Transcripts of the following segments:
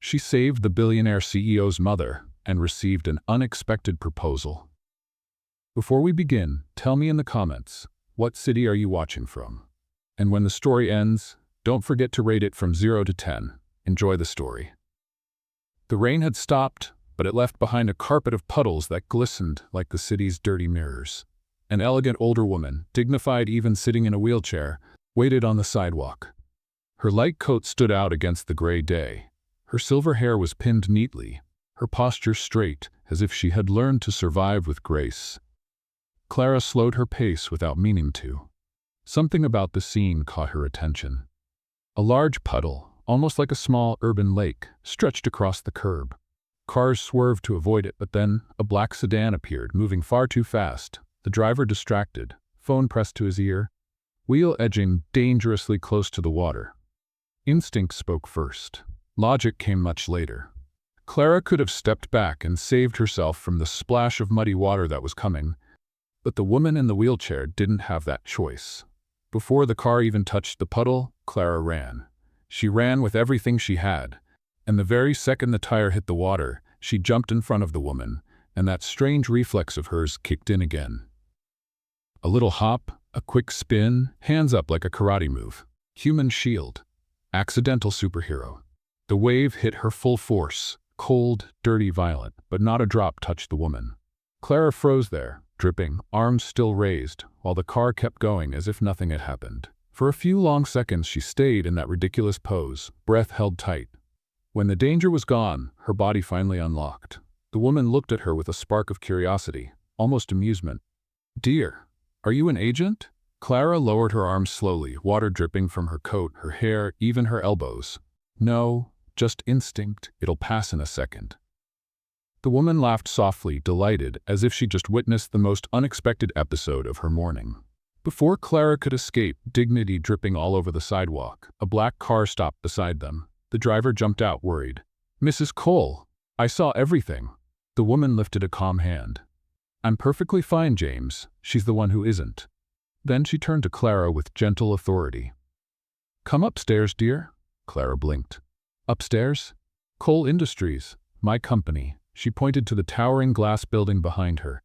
She saved the billionaire CEO's mother and received an unexpected proposal. Before we begin, tell me in the comments, what city are you watching from? And when the story ends, don't forget to rate it from 0 to 10. Enjoy the story. The rain had stopped, but it left behind a carpet of puddles that glistened like the city's dirty mirrors. An elegant older woman, dignified even sitting in a wheelchair, waited on the sidewalk. Her light coat stood out against the gray day. Her silver hair was pinned neatly, her posture straight, as if she had learned to survive with grace. Clara slowed her pace without meaning to. Something about the scene caught her attention. A large puddle, almost like a small urban lake, stretched across the curb. Cars swerved to avoid it, but then a black sedan appeared, moving far too fast. The driver distracted, phone pressed to his ear, wheel edging dangerously close to the water. Instinct spoke first. Logic came much later. Clara could have stepped back and saved herself from the splash of muddy water that was coming, but the woman in the wheelchair didn't have that choice. Before the car even touched the puddle, Clara ran. She ran with everything she had, and the very second the tire hit the water, she jumped in front of the woman, and that strange reflex of hers kicked in again. A little hop, a quick spin, hands up like a karate move. Human shield. Accidental superhero. The wave hit her full force, cold, dirty, violent, but not a drop touched the woman. Clara froze there, dripping, arms still raised, while the car kept going as if nothing had happened. For a few long seconds she stayed in that ridiculous pose, breath held tight. When the danger was gone, her body finally unlocked. The woman looked at her with a spark of curiosity, almost amusement. "Dear, are you an agent?" Clara lowered her arms slowly, water dripping from her coat, her hair, even her elbows. "No, just instinct. It'll pass in a second." The woman laughed softly, delighted, as if she just witnessed the most unexpected episode of her morning. Before Clara could escape, dignity dripping all over the sidewalk, a black car stopped beside them. The driver jumped out, worried. "Mrs. Cole, I saw everything." The woman lifted a calm hand. "I'm perfectly fine, James. She's the one who isn't." Then she turned to Clara with gentle authority. "Come upstairs, dear." Clara blinked. "Upstairs? Cole Industries, my company." She pointed to the towering glass building behind her.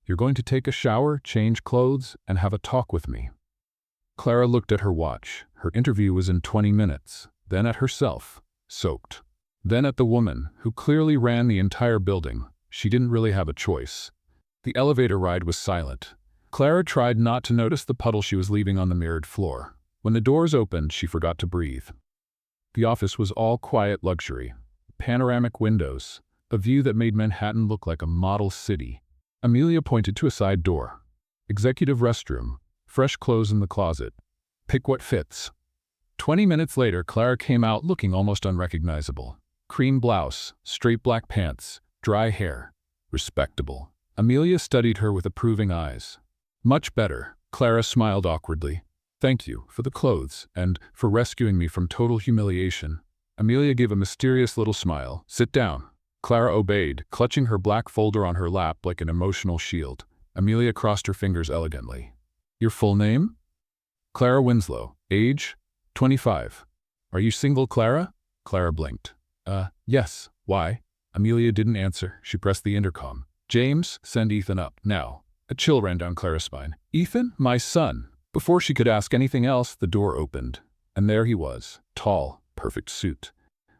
"You're going to take a shower, change clothes, and have a talk with me." Clara looked at her watch. Her interview was in 20 minutes, then at herself, soaked. Then at the woman, who clearly ran the entire building. She didn't really have a choice. The elevator ride was silent. Clara tried not to notice the puddle she was leaving on the mirrored floor. When the doors opened, she forgot to breathe. The office was all quiet luxury. Panoramic windows, a view that made Manhattan look like a model city. Amelia pointed to a side door. "Executive restroom, fresh clothes in the closet. Pick what fits." 20 minutes later, Clara came out looking almost unrecognizable. Cream blouse, straight black pants, dry hair. Respectable. Amelia studied her with approving eyes. "Much better." Clara smiled awkwardly. "Thank you for the clothes and for rescuing me from total humiliation." Amelia gave a mysterious little smile. "Sit down." Clara obeyed, clutching her black folder on her lap like an emotional shield. Amelia crossed her fingers elegantly. "Your full name?" "Clara Winslow. Age? 25. Are you single, Clara?" Clara blinked. Yes. Why?" Amelia didn't answer. She pressed the intercom. "James, send Ethan up, now." A chill ran down Clara's spine. "Ethan? My son." Before she could ask anything else, the door opened. And there he was, tall, perfect suit.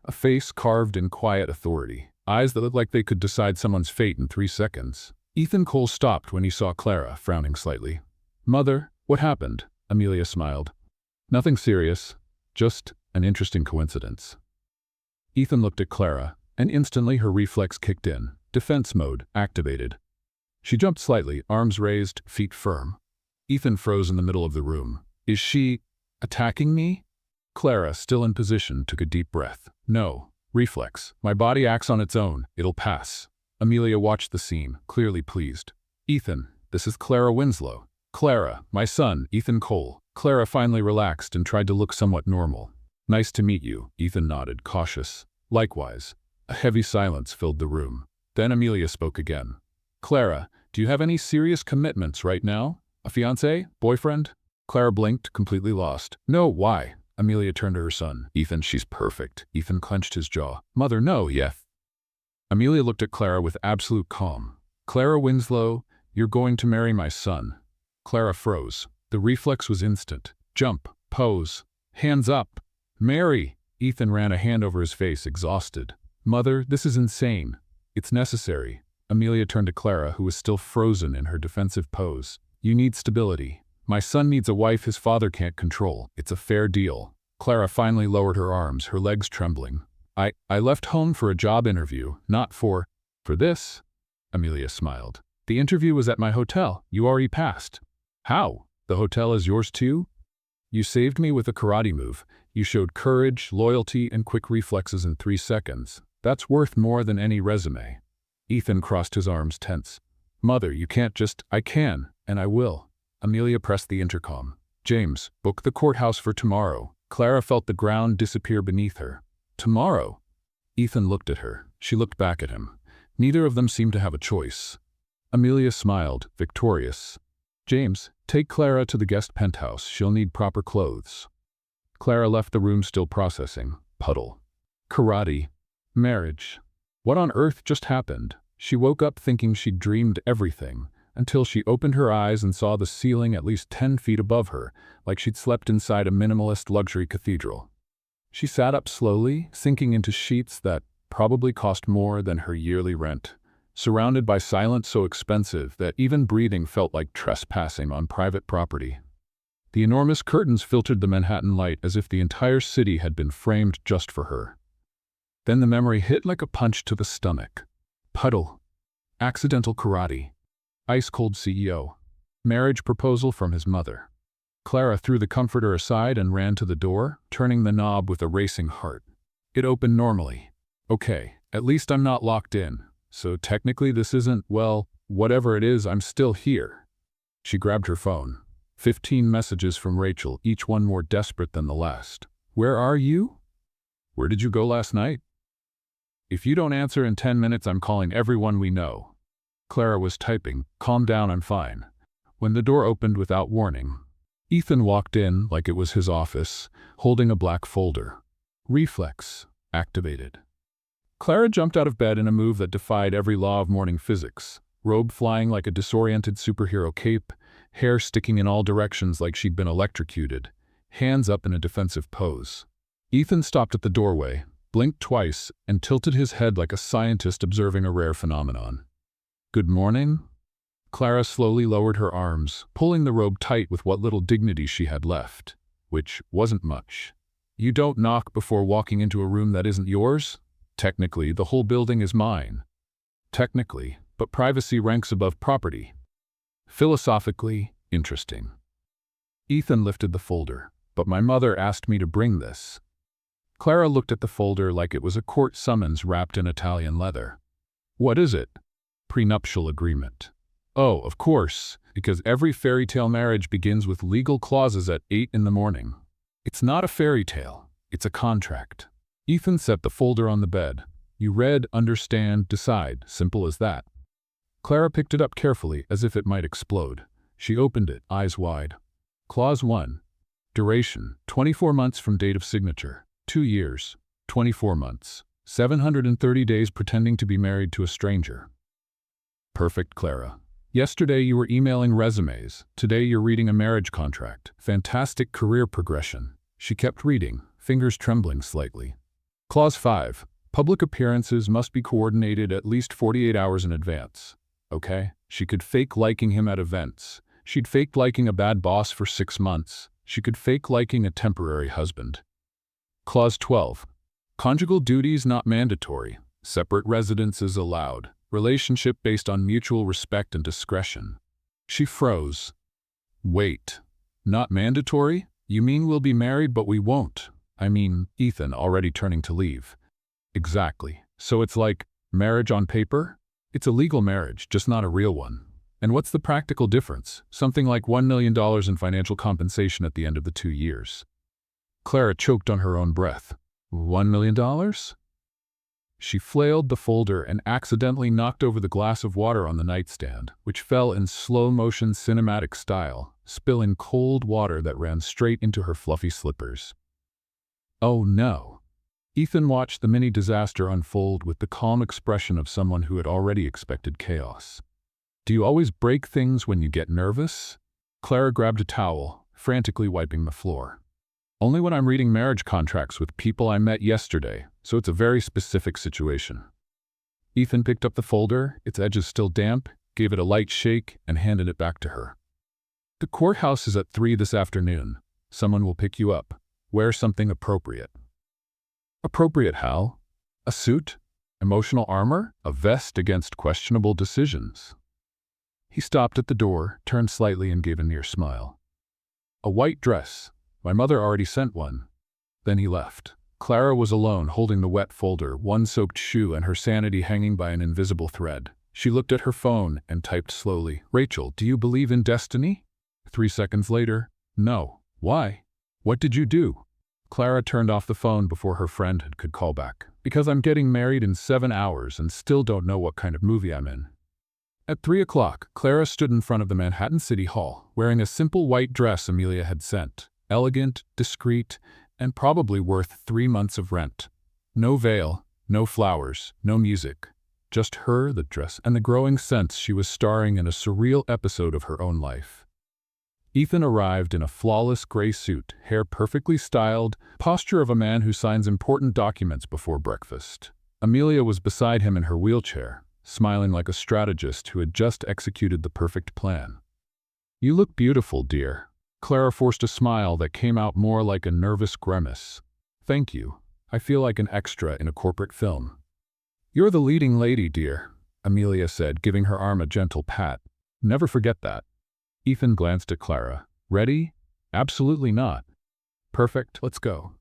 A face carved in quiet authority. Eyes that looked like they could decide someone's fate in 3 seconds. Ethan Cole stopped when he saw Clara, frowning slightly. "Mother, what happened?" Amelia smiled. "Nothing serious, just an interesting coincidence." Ethan looked at Clara, and instantly her reflex kicked in. Defense mode activated. She jumped slightly, arms raised, feet firm. Ethan froze in the middle of the room. "Is she attacking me?" Clara, still in position, took a deep breath. "No. Reflex. My body acts on its own. It'll pass." Amelia watched the scene, clearly pleased. "Ethan, this is Clara Winslow." "Clara, my son, Ethan Cole." Clara finally relaxed and tried to look somewhat normal. "Nice to meet you," Ethan nodded, cautious. "Likewise." A heavy silence filled the room. Then Amelia spoke again. "Clara, do you have any serious commitments right now? A fiancé? Boyfriend?" Clara blinked, completely lost. "No, why?" Amelia turned to her son. Ethan, she's perfect. Ethan clenched his jaw. Mother, no, yes. Amelia looked at Clara with absolute calm. Clara Winslow, you're going to marry my son. Clara froze. The reflex was instant. Jump, pose, hands up. Mary! Ethan ran a hand over his face, exhausted. Mother, this is insane. It's necessary. Amelia turned to Clara, who was still frozen in her defensive pose. You need stability. My son needs a wife his father can't control. It's a fair deal. Clara finally lowered her arms, her legs trembling. I left home for a job interview, not for this? Amelia smiled. The interview was at my hotel. You already passed. How? The hotel is yours too? You saved me with a karate move. You showed courage, loyalty, and quick reflexes in 3 seconds. That's worth more than any resume. Ethan crossed his arms tense. Mother, you can't just— I can, and I will. Amelia pressed the intercom. James, book the courthouse for tomorrow. Clara felt the ground disappear beneath her. Tomorrow? Ethan looked at her. She looked back at him. Neither of them seemed to have a choice. Amelia smiled, victorious. James, take Clara to the guest penthouse. She'll need proper clothes. Clara left the room still processing. Puddle. Karate. Marriage. What on earth just happened? She woke up thinking she'd dreamed everything, until she opened her eyes and saw the ceiling at least 10 feet above her, like she'd slept inside a minimalist luxury cathedral. She sat up slowly, sinking into sheets that probably cost more than her yearly rent, surrounded by silence so expensive that even breathing felt like trespassing on private property. The enormous curtains filtered the Manhattan light as if the entire city had been framed just for her. Then the memory hit like a punch to the stomach. Puddle. Accidental karate. Ice-cold CEO. Marriage proposal from his mother. Clara threw the comforter aside and ran to the door, turning the knob with a racing heart. It opened normally. Okay, at least I'm not locked in. So technically this isn't, well, whatever it is, I'm still here. She grabbed her phone. 15 messages from Rachel, each one more desperate than the last. Where are you? Where did you go last night? If you don't answer in 10 minutes, I'm calling everyone we know. Clara was typing. Calm down, I'm fine. When the door opened without warning, Ethan walked in like it was his office, holding a black folder. Reflex activated. Clara jumped out of bed in a move that defied every law of morning physics, robe flying like a disoriented superhero cape, hair sticking in all directions like she'd been electrocuted, hands up in a defensive pose. Ethan stopped at the doorway, blinked twice, and tilted his head like a scientist observing a rare phenomenon. Good morning? Clara slowly lowered her arms, pulling the robe tight with what little dignity she had left, which wasn't much. You don't knock before walking into a room that isn't yours? Technically, the whole building is mine. Technically, but privacy ranks above property. Philosophically, interesting. Ethan lifted the folder. But my mother asked me to bring this. Clara looked at the folder like it was a court summons wrapped in Italian leather. What is it? Prenuptial agreement. Oh, of course, because every fairy tale marriage begins with legal clauses at 8 in the morning. It's not a fairy tale, it's a contract. Ethan set the folder on the bed. You read, understand, decide, simple as that. Clara picked it up carefully as if it might explode. She opened it, eyes wide. Clause 1. Duration, 24 months from date of signature. 2 years, 24 months. 730 days pretending to be married to a stranger. Perfect, Clara. Yesterday you were emailing resumes. Today you're reading a marriage contract. Fantastic career progression. She kept reading, fingers trembling slightly. Clause 5. Public appearances must be coordinated at least 48 hours in advance. Okay? She could fake liking him at events. She'd faked liking a bad boss for 6 months. She could fake liking a temporary husband. Clause 12. Conjugal duties not mandatory. Separate residences allowed. Relationship based on mutual respect and discretion. She froze. Wait. Not mandatory? You mean we'll be married but we won't? I mean, Ethan already turning to leave. Exactly. So it's like marriage on paper? It's a legal marriage, just not a real one. And what's the practical difference? Something like $1 million in financial compensation at the end of the 2 years. Clara choked on her own breath. $1 million? She flailed the folder and accidentally knocked over the glass of water on the nightstand, which fell in slow-motion cinematic style, spilling cold water that ran straight into her fluffy slippers. Oh no. Ethan watched the mini disaster unfold with the calm expression of someone who had already expected chaos. Do you always break things when you get nervous? Clara grabbed a towel, frantically wiping the floor. Only when I'm reading marriage contracts with people I met yesterday, so it's a very specific situation. Ethan picked up the folder, its edges still damp, gave it a light shake, and handed it back to her. The courthouse is at 3 this afternoon. Someone will pick you up. Wear something appropriate. Appropriate how? A suit? Emotional armor? A vest against questionable decisions? He stopped at the door, turned slightly, and gave a near smile. A white dress. My mother already sent one. Then he left. Clara was alone, holding the wet folder, one soaked shoe, and her sanity hanging by an invisible thread. She looked at her phone and typed slowly, "Rachel, do you believe in destiny?" 3 seconds later, "No." "Why? What did you do?" Clara turned off the phone before her friend could call back. "Because I'm getting married in 7 hours and still don't know what kind of movie I'm in." At 3 o'clock, Clara stood in front of the Manhattan City Hall, wearing a simple white dress Amelia had sent. Elegant, discreet, and probably worth 3 months of rent. No veil, no flowers, no music. Just her, the dress, and the growing sense she was starring in a surreal episode of her own life. Ethan arrived in a flawless gray suit, hair perfectly styled, posture of a man who signs important documents before breakfast. Amelia was beside him in her wheelchair, smiling like a strategist who had just executed the perfect plan. "You look beautiful, dear." Clara forced a smile that came out more like a nervous grimace. "Thank you. I feel like an extra in a corporate film." "You're the leading lady, dear," Amelia said, giving her arm a gentle pat. "Never forget that." Ethan glanced at Clara. "Ready?" "Absolutely not." "Perfect, let's go."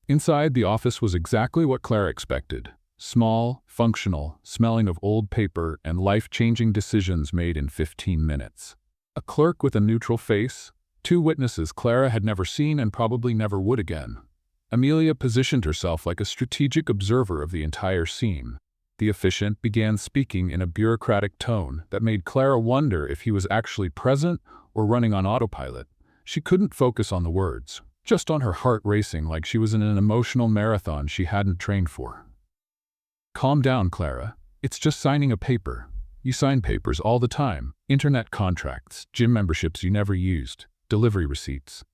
Inside, the office was exactly what Clara expected. Small, functional, smelling of old paper and life-changing decisions made in 15 minutes. A clerk with a neutral face, 2 witnesses Clara had never seen and probably never would again. Amelia positioned herself like a strategic observer of the entire scene. The officiant began speaking in a bureaucratic tone that made Clara wonder if he was actually present or running on autopilot. She couldn't focus on the words, just on her heart racing like she was in an emotional marathon she hadn't trained for. "Calm down, Clara. It's just signing a paper. You sign papers all the time. Internet contracts, gym memberships you never used, delivery receipts."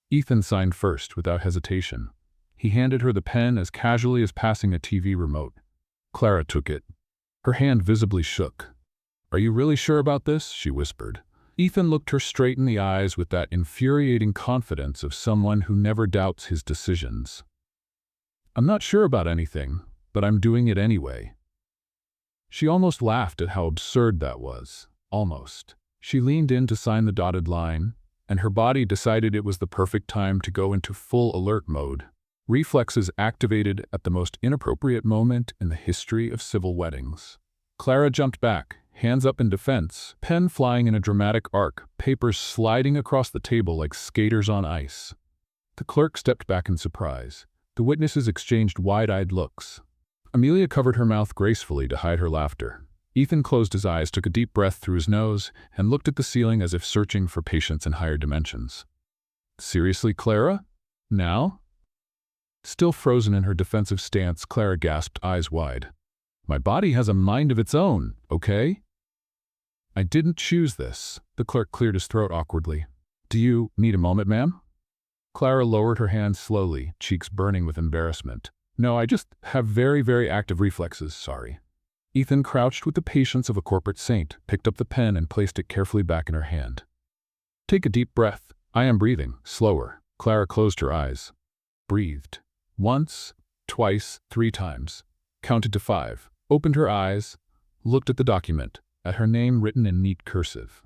Ethan signed first, without hesitation. He handed her the pen as casually as passing a TV remote. Clara took it. Her hand visibly shook. "Are you really sure about this?" she whispered. Ethan looked her straight in the eyes with that infuriating confidence of someone who never doubts his decisions. "I'm not sure about anything, but I'm doing it anyway." She almost laughed at how absurd that was. Almost. She leaned in to sign the dotted line, and her body decided it was the perfect time to go into full alert mode. Reflexes activated at the most inappropriate moment in the history of civil weddings. Clara jumped back, hands up in defense, pen flying in a dramatic arc, papers sliding across the table like skaters on ice. The clerk stepped back in surprise. The witnesses exchanged wide-eyed looks. Amelia covered her mouth gracefully to hide her laughter. Ethan closed his eyes, took a deep breath through his nose, and looked at the ceiling as if searching for patience in higher dimensions. "Seriously, Clara? Now?" Still frozen in her defensive stance, Clara gasped, eyes wide. "My body has a mind of its own, okay?" "I didn't choose this." The clerk cleared his throat awkwardly. "Do you need a moment, ma'am?" Clara lowered her hands slowly, cheeks burning with embarrassment. "No, I just have very, very active reflexes, sorry." Ethan crouched with the patience of a corporate saint, picked up the pen and placed it carefully back in her hand. "Take a deep breath." "I am breathing." Slower. Clara closed her eyes. Breathed. Once, twice, 3 times. Counted to 5. Opened her eyes. Looked at the document, at her name written in neat cursive.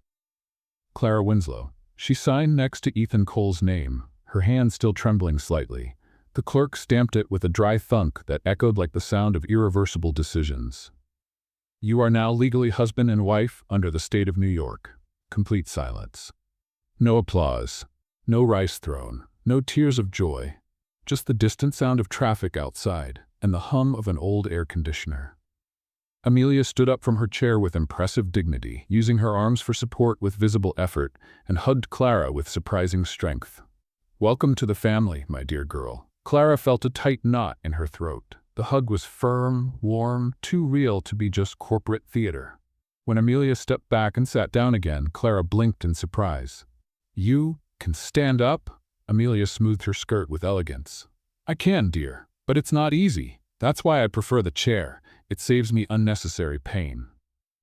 Clara Winslow. She signed next to Ethan Cole's name, her hand still trembling slightly. The clerk stamped it with a dry thunk that echoed like the sound of irreversible decisions. "You are now legally husband and wife under the state of New York." Complete silence. No applause. No rice thrown. No tears of joy. Just the distant sound of traffic outside and the hum of an old air conditioner. Amelia stood up from her chair with impressive dignity, using her arms for support with visible effort, and hugged Clara with surprising strength. "Welcome to the family, my dear girl." Clara felt a tight knot in her throat. The hug was firm, warm, too real to be just corporate theater. When Amelia stepped back and sat down again, Clara blinked in surprise. "You can stand up?" Amelia smoothed her skirt with elegance. "I can, dear, but it's not easy. That's why I prefer the chair. It saves me unnecessary pain."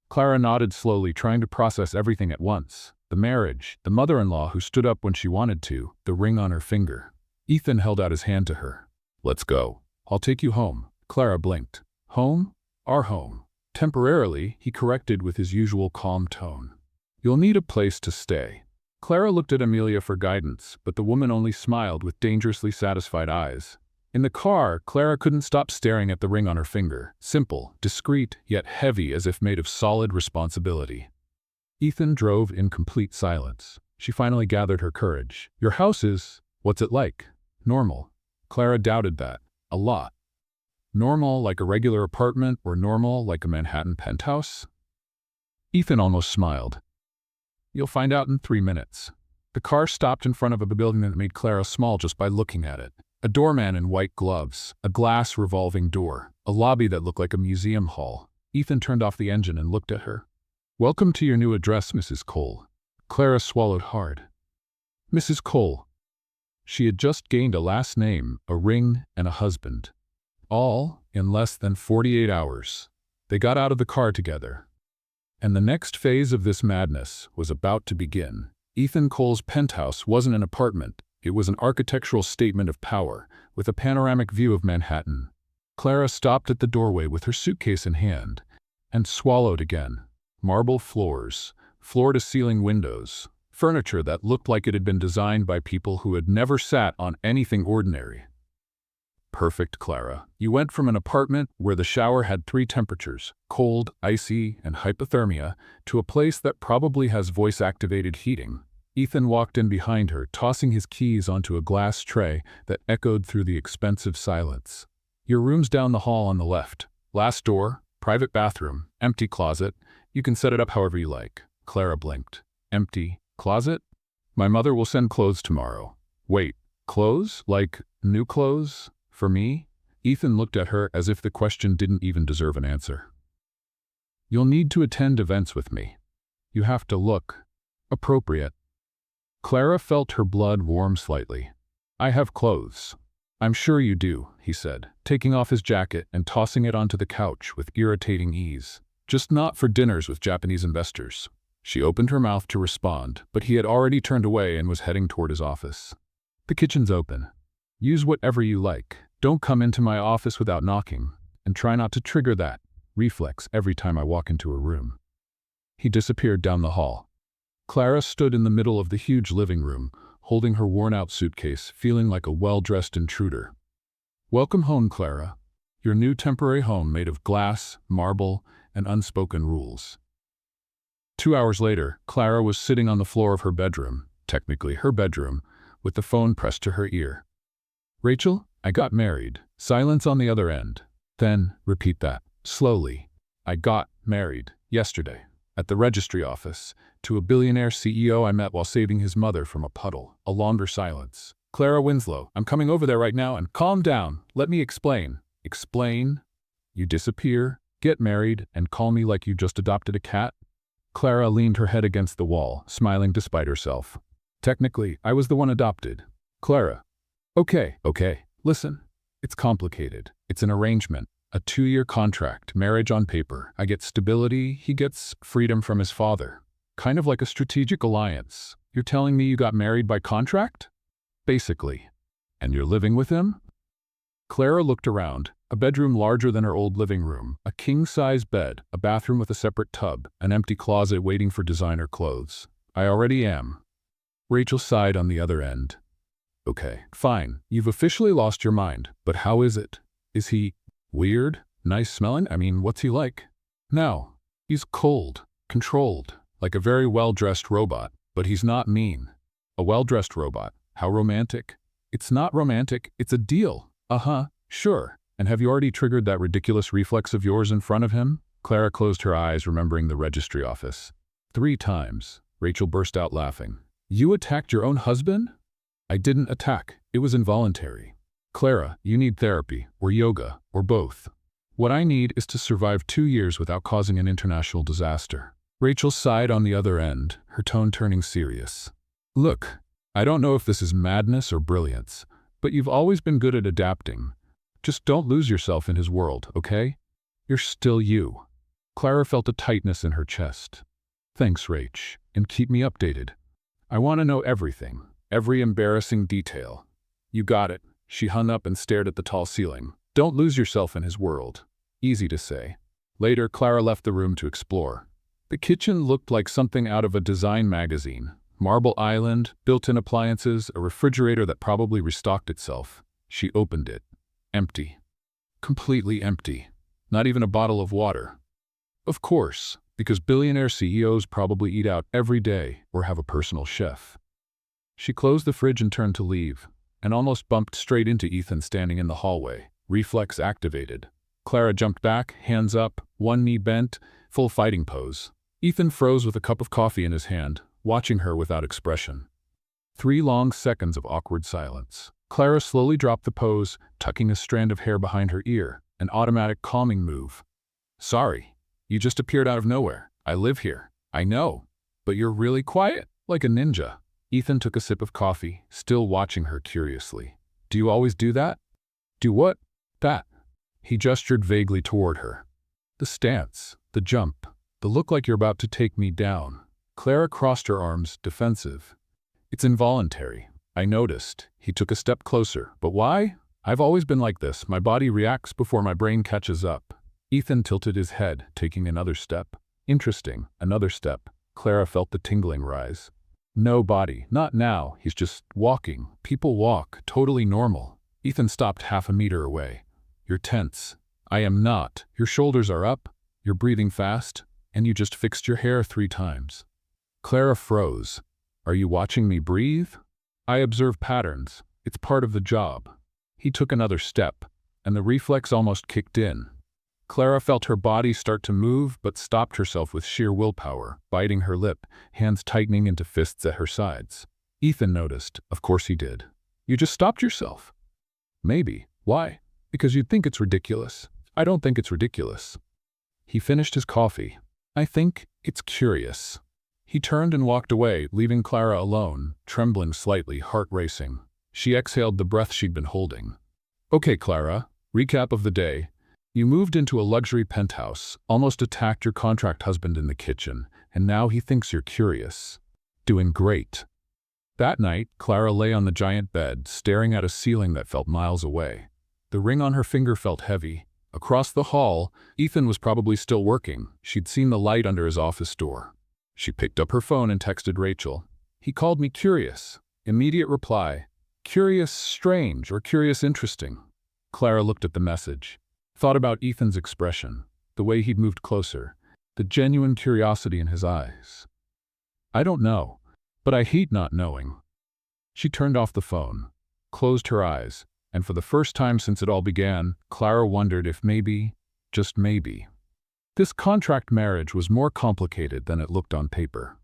Clara nodded slowly, trying to process everything at once. The marriage, the mother-in-law who stood up when she wanted to, the ring on her finger. Ethan held out his hand to her. "Let's go. I'll take you home." Clara blinked. "Home? Our home." Temporarily, he corrected with his usual calm tone. "You'll need a place to stay." Clara looked at Amelia for guidance, but the woman only smiled with dangerously satisfied eyes. In the car, Clara couldn't stop staring at the ring on her finger. Simple, discreet, yet heavy as if made of solid responsibility. Ethan drove in complete silence. She finally gathered her courage. "Your house is… what's it like?" "Normal." Clara doubted that. A lot. Normal like a regular apartment or normal like a Manhattan penthouse? Ethan almost smiled. "You'll find out in 3 minutes." The car stopped in front of a building that made Clara small just by looking at it. A doorman in white gloves, a glass revolving door, a lobby that looked like a museum hall. Ethan turned off the engine and looked at her. "Welcome to your new address, Mrs. Cole." Clara swallowed hard. Mrs. Cole. She had just gained a last name, a ring, and a husband. All in less than 48 hours. They got out of the car together. And the next phase of this madness was about to begin. Ethan Cole's penthouse wasn't an apartment. It was an architectural statement of power, with a panoramic view of Manhattan. Clara stopped at the doorway with her suitcase in hand, and swallowed again. Marble floors, floor-to-ceiling windows, furniture that looked like it had been designed by people who had never sat on anything ordinary. Perfect, Clara. You went from an apartment where the shower had 3 temperatures, cold, icy, and hypothermia, to a place that probably has voice-activated heating. Ethan walked in behind her, tossing his keys onto a glass tray that echoed through the expensive silence. "Your room's down the hall on the left. Last door, private bathroom, empty closet. You can set it up however you like." Clara blinked. "Empty closet? My mother will send clothes tomorrow." "Wait, clothes? Like new clothes? For me?" Ethan looked at her as if the question didn't even deserve an answer. "You'll need to attend events with me. You have to look appropriate." Clara felt her blood warm slightly. "I have clothes." "I'm sure you do," he said, taking off his jacket and tossing it onto the couch with irritating ease. "Just not for dinners with Japanese investors." She opened her mouth to respond, but he had already turned away and was heading toward his office. "The kitchen's open. Use whatever you like. Don't come into my office without knocking, and try not to trigger that reflex every time I walk into a room." He disappeared down the hall. Clara stood in the middle of the huge living room, holding her worn-out suitcase, feeling like a well-dressed intruder. "Welcome home, Clara. Your new temporary home made of glass, marble, and unspoken rules." 2 hours later, Clara was sitting on the floor of her bedroom, technically her bedroom, with the phone pressed to her ear. "Rachel, I got married." Silence on the other end. "Then, repeat that, slowly." "I got married yesterday, at the registry office, to a billionaire CEO I met while saving his mother from a puddle." A longer silence. "Clara Winslow, I'm coming over there right now and—" "Calm down. Let me explain." "Explain? You disappear, get married, and call me like you just adopted a cat?" Clara leaned her head against the wall, smiling despite herself. "Technically, I was the one adopted." "Clara." Okay. Listen. It's complicated. It's an arrangement. A 2-year contract, marriage on paper. I get stability, he gets freedom from his father. Kind of like a strategic alliance. You're telling me you got married by contract? Basically. And you're living with him? Clara looked around. A bedroom larger than her old living room, a king-size bed, a bathroom with a separate tub, an empty closet waiting for designer clothes. "I already am." Rachel sighed on the other end. "Okay, fine. You've officially lost your mind. But how is it? Is he weird? Nice smelling? I mean, what's he like?" "No. He's cold, controlled, like a very well-dressed robot. But he's not mean." "A well-dressed robot? How romantic." "It's not romantic. It's a deal." Sure. And have you already triggered that ridiculous reflex of yours in front of him?" Clara closed her eyes, remembering the registry office. 3 times. Rachel burst out laughing. "You attacked your own husband?" "I didn't attack. It was involuntary." Clara, you need therapy, or yoga, or both. What I need is to survive 2 years without causing an international disaster. Rachel sighed on the other end, her tone turning serious. Look, I don't know if this is madness or brilliance, but you've always been good at adapting. Just don't lose yourself in his world, okay? You're still you. Clara felt a tightness in her chest. Thanks, Rach, and keep me updated. I want to know everything, every embarrassing detail. You got it. She hung up and stared at the tall ceiling. Don't lose yourself in his world. Easy to say. Later, Clara left the room to explore. The kitchen looked like something out of a design magazine. Marble island, built-in appliances, a refrigerator that probably restocked itself. She opened it. Empty. Completely empty. Not even a bottle of water. Of course, because billionaire CEOs probably eat out every day or have a personal chef. She closed the fridge and turned to leave, and almost bumped straight into Ethan standing in the hallway. Reflex activated. Clara jumped back, hands up, one knee bent, full fighting pose. Ethan froze with a cup of coffee in his hand, watching her without expression. 3 long seconds of awkward silence. Clara slowly dropped the pose, tucking a strand of hair behind her ear, an automatic calming move. Sorry, you just appeared out of nowhere. I live here. I know. But you're really quiet, like a ninja. Ethan took a sip of coffee, still watching her curiously. Do you always do that? Do what? That. He gestured vaguely toward her. The stance, the jump, the look like you're about to take me down. Clara crossed her arms, defensive. It's involuntary. I noticed. He took a step closer. But why? I've always been like this. My body reacts before my brain catches up. Ethan tilted his head, taking another step. Interesting. Another step. Clara felt the tingling rise. No body. Not now. He's just walking. People walk. Totally normal. Ethan stopped half a meter away. You're tense. I am not. Your shoulders are up. You're breathing fast. And you just fixed your hair 3 times. Clara froze. Are you watching me breathe? I observe patterns. It's part of the job. He took another step, and the reflex almost kicked in. Clara felt her body start to move, but stopped herself with sheer willpower, biting her lip, hands tightening into fists at her sides. Ethan noticed. Of course he did. You just stopped yourself. Maybe. Why? Because you'd think it's ridiculous. I don't think it's ridiculous. He finished his coffee. I think it's curious. He turned and walked away, leaving Clara alone, trembling slightly, heart racing. She exhaled the breath she'd been holding. Okay, Clara, recap of the day. You moved into a luxury penthouse, almost attacked your contract husband in the kitchen, and now he thinks you're curious. Doing great. That night, Clara lay on the giant bed, staring at a ceiling that felt miles away. The ring on her finger felt heavy. Across the hall, Ethan was probably still working. She'd seen the light under his office door. She picked up her phone and texted Rachel. He called me curious. Immediate reply. Curious strange or curious interesting. Clara looked at the message. Thought about Ethan's expression, the way he'd moved closer, the genuine curiosity in his eyes. I don't know, but I hate not knowing. She turned off the phone, closed her eyes, and for the first time since it all began, Clara wondered if maybe, just maybe, this contract marriage was more complicated than it looked on paper.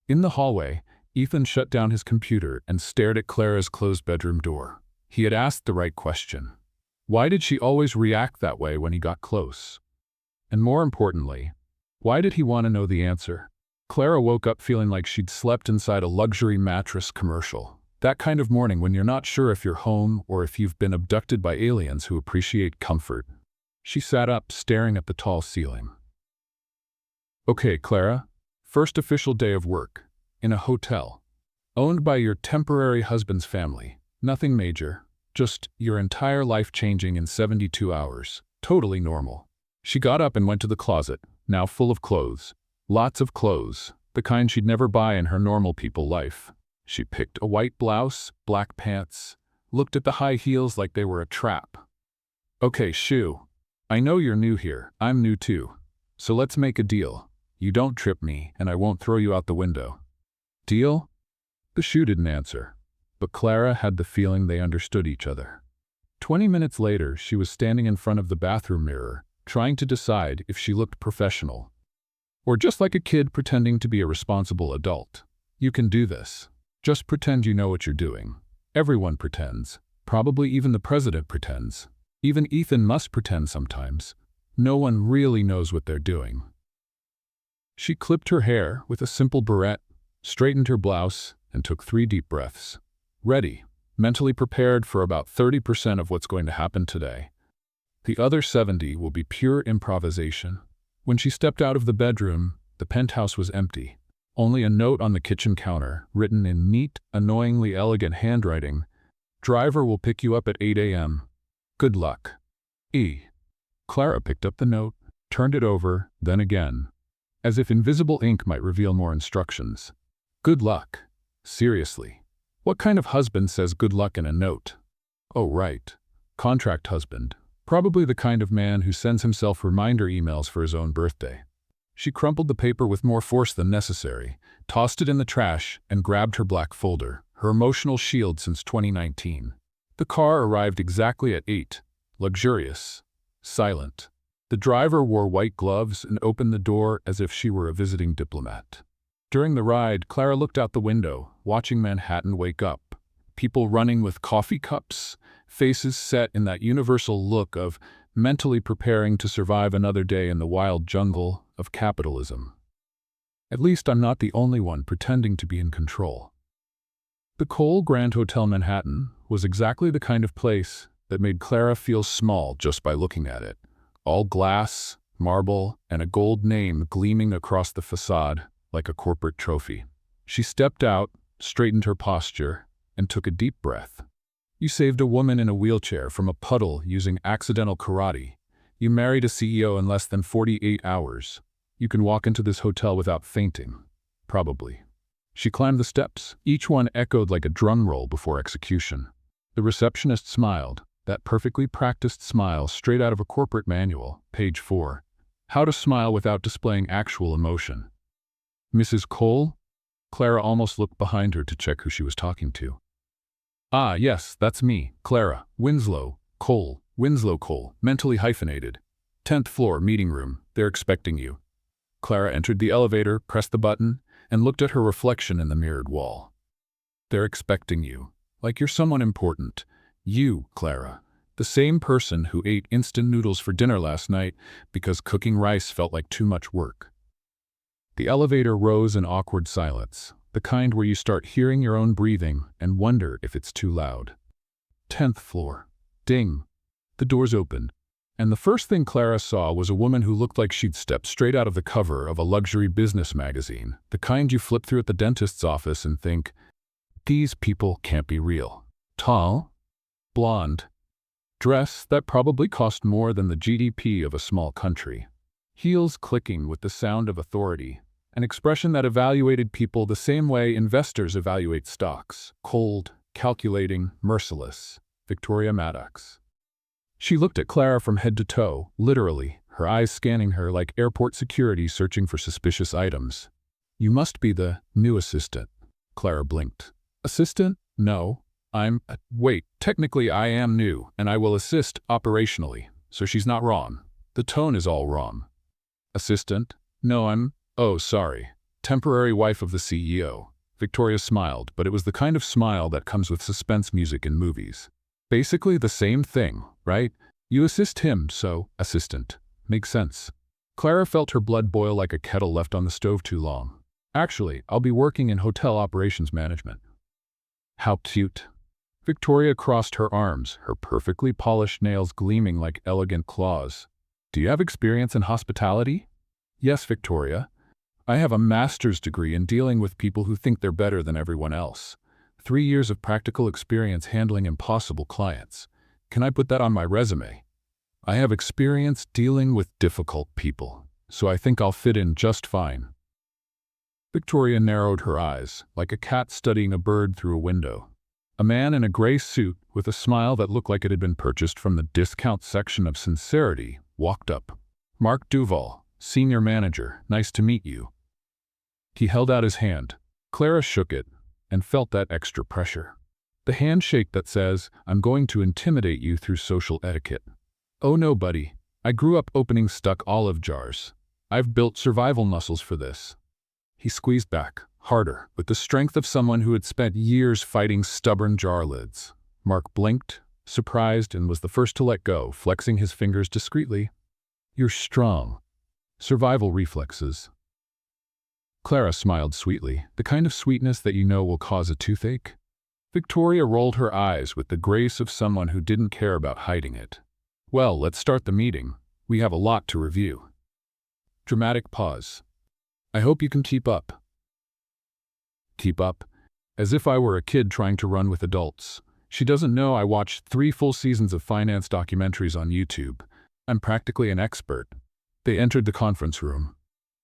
In the hallway, Ethan shut down his computer and stared at Clara's closed bedroom door. He had asked the right question. Why did she always react that way when he got close? And more importantly, why did he want to know the answer? Clara woke up feeling like she'd slept inside a luxury mattress commercial. That kind of morning when you're not sure if you're home or if you've been abducted by aliens who appreciate comfort. She sat up, staring at the tall ceiling. Okay, Clara. First official day of work. In a hotel. Owned by your temporary husband's family. Nothing major. Just your entire life changing in 72 hours. Totally normal. She got up and went to the closet, now full of clothes. Lots of clothes. The kind she'd never buy in her normal people life. She picked a white blouse, black pants, looked at the high heels like they were a trap. Okay, shoe. I know you're new here. I'm new too. So let's make a deal. You don't trip me, and I won't throw you out the window. Deal? The shoe didn't answer, but Clara had the feeling they understood each other. 20 minutes later, she was standing in front of the bathroom mirror, trying to decide if she looked professional, or just like a kid pretending to be a responsible adult. You can do this. Just pretend you know what you're doing. Everyone pretends. Probably even the president pretends. Even Ethan must pretend sometimes. No one really knows what they're doing. She clipped her hair with a simple barrette, straightened her blouse, and took 3 deep breaths. Ready, mentally prepared for about 30% of what's going to happen today. The other 70 will be pure improvisation. When she stepped out of the bedroom, the penthouse was empty. Only a note on the kitchen counter, written in neat, annoyingly elegant handwriting. Driver will pick you up at 8 a.m. Good luck. E. Clara picked up the note, turned it over, then again, as if invisible ink might reveal more instructions. Good luck. Seriously. What kind of husband says good luck in a note? Oh, right. Contract husband. Probably the kind of man who sends himself reminder emails for his own birthday. She crumpled the paper with more force than necessary, tossed it in the trash, and grabbed her black folder, her emotional shield since 2019. The car arrived exactly at 8, luxurious, silent. The driver wore white gloves and opened the door as if she were a visiting diplomat. During the ride, Clara looked out the window, watching Manhattan wake up. People running with coffee cups, faces set in that universal look of mentally preparing to survive another day in the wild jungle of capitalism. At least I'm not the only one pretending to be in control. The Cole Grand Hotel Manhattan was exactly the kind of place that made Clara feel small just by looking at it. All glass, marble, and a gold name gleaming across the facade like a corporate trophy. She stepped out, straightened her posture, and took a deep breath. You saved a woman in a wheelchair from a puddle using accidental karate. You married a CEO in less than 48 hours. You can walk into this hotel without fainting. Probably. She climbed the steps. Each one echoed like a drum roll before execution. The receptionist smiled, that perfectly practiced smile straight out of a corporate manual, page 4. How to smile without displaying actual emotion. Mrs. Cole? Clara almost looked behind her to check who she was talking to. Ah, yes, that's me, Clara, Winslow, Cole, mentally hyphenated. 10th floor, meeting room, they're expecting you. Clara entered the elevator, pressed the button, and looked at her reflection in the mirrored wall. They're expecting you, like you're someone important. You, Clara, the same person who ate instant noodles for dinner last night because cooking rice felt like too much work. The elevator rose in awkward silence, the kind where you start hearing your own breathing and wonder if it's too loud. 10th floor. Ding. The doors opened, and the first thing Clara saw was a woman who looked like she'd stepped straight out of the cover of a luxury business magazine, the kind you flip through at the dentist's office and think, these people can't be real. Tall, blonde, dress that probably cost more than the GDP of a small country. Heels clicking with the sound of authority, an expression that evaluated people the same way investors evaluate stocks, cold, calculating, merciless. Victoria Maddox. She looked at Clara from head to toe, literally, her eyes scanning her like airport security searching for suspicious items. You must be the new assistant. Clara blinked. Assistant? No. Wait, technically I am new, and I will assist operationally, so she's not wrong. The tone is all wrong. Assistant? No, oh, sorry. Temporary wife of the CEO. Victoria smiled, but it was the kind of smile that comes with suspense music in movies. Basically the same thing, right? You assist him, so, assistant. Makes sense. Clara felt her blood boil like a kettle left on the stove too long. Actually, I'll be working in hotel operations management. How cute. Victoria crossed her arms, her perfectly polished nails gleaming like elegant claws. Do you have experience in hospitality? Yes, Victoria. I have a master's degree in dealing with people who think they're better than everyone else. 3 years of practical experience handling impossible clients. Can I put that on my resume? I have experience dealing with difficult people, so I think I'll fit in just fine. Victoria narrowed her eyes, like a cat studying a bird through a window. A man in a gray suit, with a smile that looked like it had been purchased from the discount section of Sincerity, walked up. Mark Duval, senior manager, nice to meet you. He held out his hand. Clara shook it and felt that extra pressure. The handshake that says, I'm going to intimidate you through social etiquette. Oh no, buddy. I grew up opening stuck olive jars. I've built survival muscles for this. He squeezed back, harder, with the strength of someone who had spent years fighting stubborn jar lids. Mark blinked, surprised, and was the first to let go, flexing his fingers discreetly. You're strong. Survival reflexes. Clara smiled sweetly, the kind of sweetness that you know will cause a toothache. Victoria rolled her eyes with the grace of someone who didn't care about hiding it. Well, let's start the meeting. We have a lot to review. Dramatic pause. I hope you can keep up. Keep up? As if I were a kid trying to run with adults. She doesn't know I watched 3 full seasons of finance documentaries on YouTube. I'm practically an expert. They entered the conference room.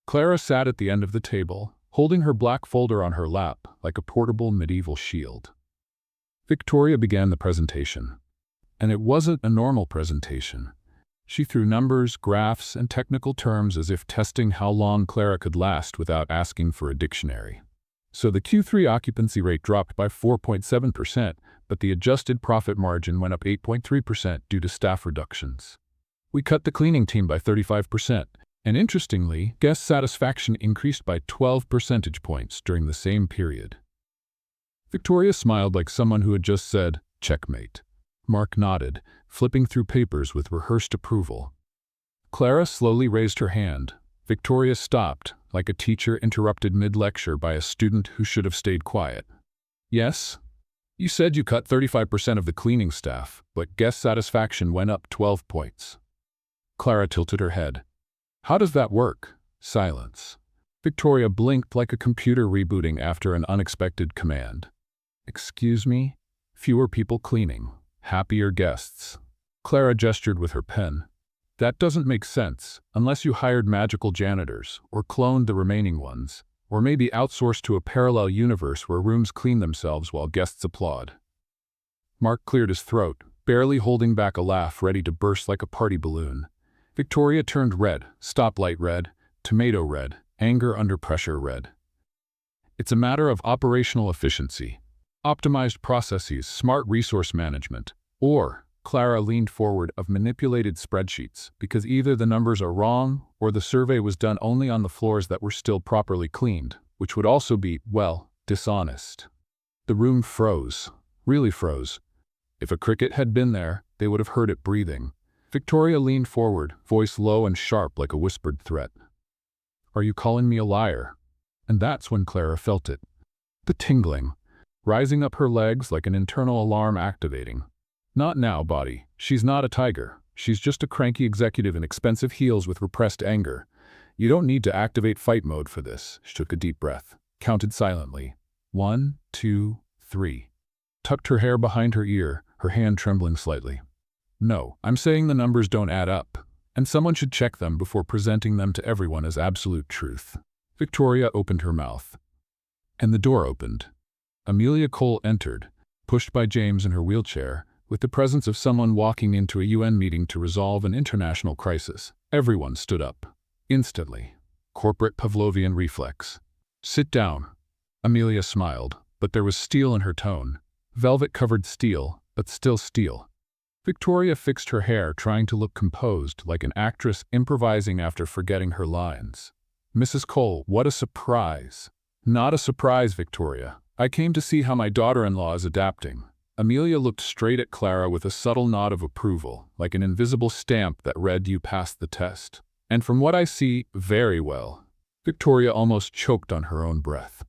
Clara sat at the end of the table, holding her black folder on her lap like a portable medieval shield. Victoria began the presentation. And it wasn't a normal presentation. She threw numbers, graphs, and technical terms as if testing how long Clara could last without asking for a dictionary. So the Q3 occupancy rate dropped by 4.7%, but the adjusted profit margin went up 8.3% due to staff reductions. We cut the cleaning team by 35%, and interestingly, guest satisfaction increased by 12 percentage points during the same period. Victoria smiled like someone who had just said, "Checkmate." Mark nodded, flipping through papers with rehearsed approval. Clara slowly raised her hand. Victoria stopped, like a teacher interrupted mid-lecture by a student who should have stayed quiet. Yes? You said you cut 35% of the cleaning staff, but guest satisfaction went up 12 points. Clara tilted her head. How does that work? Silence. Victoria blinked like a computer rebooting after an unexpected command. Excuse me? Fewer people cleaning. Happier guests. Clara gestured with her pen. That doesn't make sense, unless you hired magical janitors, or cloned the remaining ones, or maybe outsourced to a parallel universe where rooms clean themselves while guests applaud. Mark cleared his throat, barely holding back a laugh ready to burst like a party balloon. Victoria turned red, stoplight red, tomato red, anger under pressure red. It's a matter of operational efficiency, optimized processes, smart resource management, or, Clara leaned forward, of manipulated spreadsheets, because either the numbers are wrong or the survey was done only on the floors that were still properly cleaned, which would also be, well, dishonest. The room froze, really froze. If a cricket had been there, they would have heard it breathing. Victoria leaned forward, voice low and sharp like a whispered threat. Are you calling me a liar? And that's when Clara felt it. The tingling, rising up her legs like an internal alarm activating. Not now, body. She's not a tiger. She's just a cranky executive in expensive heels with repressed anger. You don't need to activate fight mode for this. She took a deep breath, counted silently. 1, 2, 3. Tucked her hair behind her ear, her hand trembling slightly. No, I'm saying the numbers don't add up, and someone should check them before presenting them to everyone as absolute truth. Victoria opened her mouth. And the door opened. Amelia Cole entered, pushed by James in her wheelchair, with the presence of someone walking into a UN meeting to resolve an international crisis. Everyone stood up. Instantly. Corporate Pavlovian reflex. Sit down. Amelia smiled, but there was steel in her tone. Velvet-covered steel, but still steel. Victoria fixed her hair, trying to look composed, like an actress improvising after forgetting her lines. Mrs. Cole, what a surprise. Not a surprise, Victoria. I came to see how my daughter-in-law is adapting. Amelia looked straight at Clara with a subtle nod of approval, like an invisible stamp that read you passed the test. And from what I see, very well. Victoria almost choked on her own breath.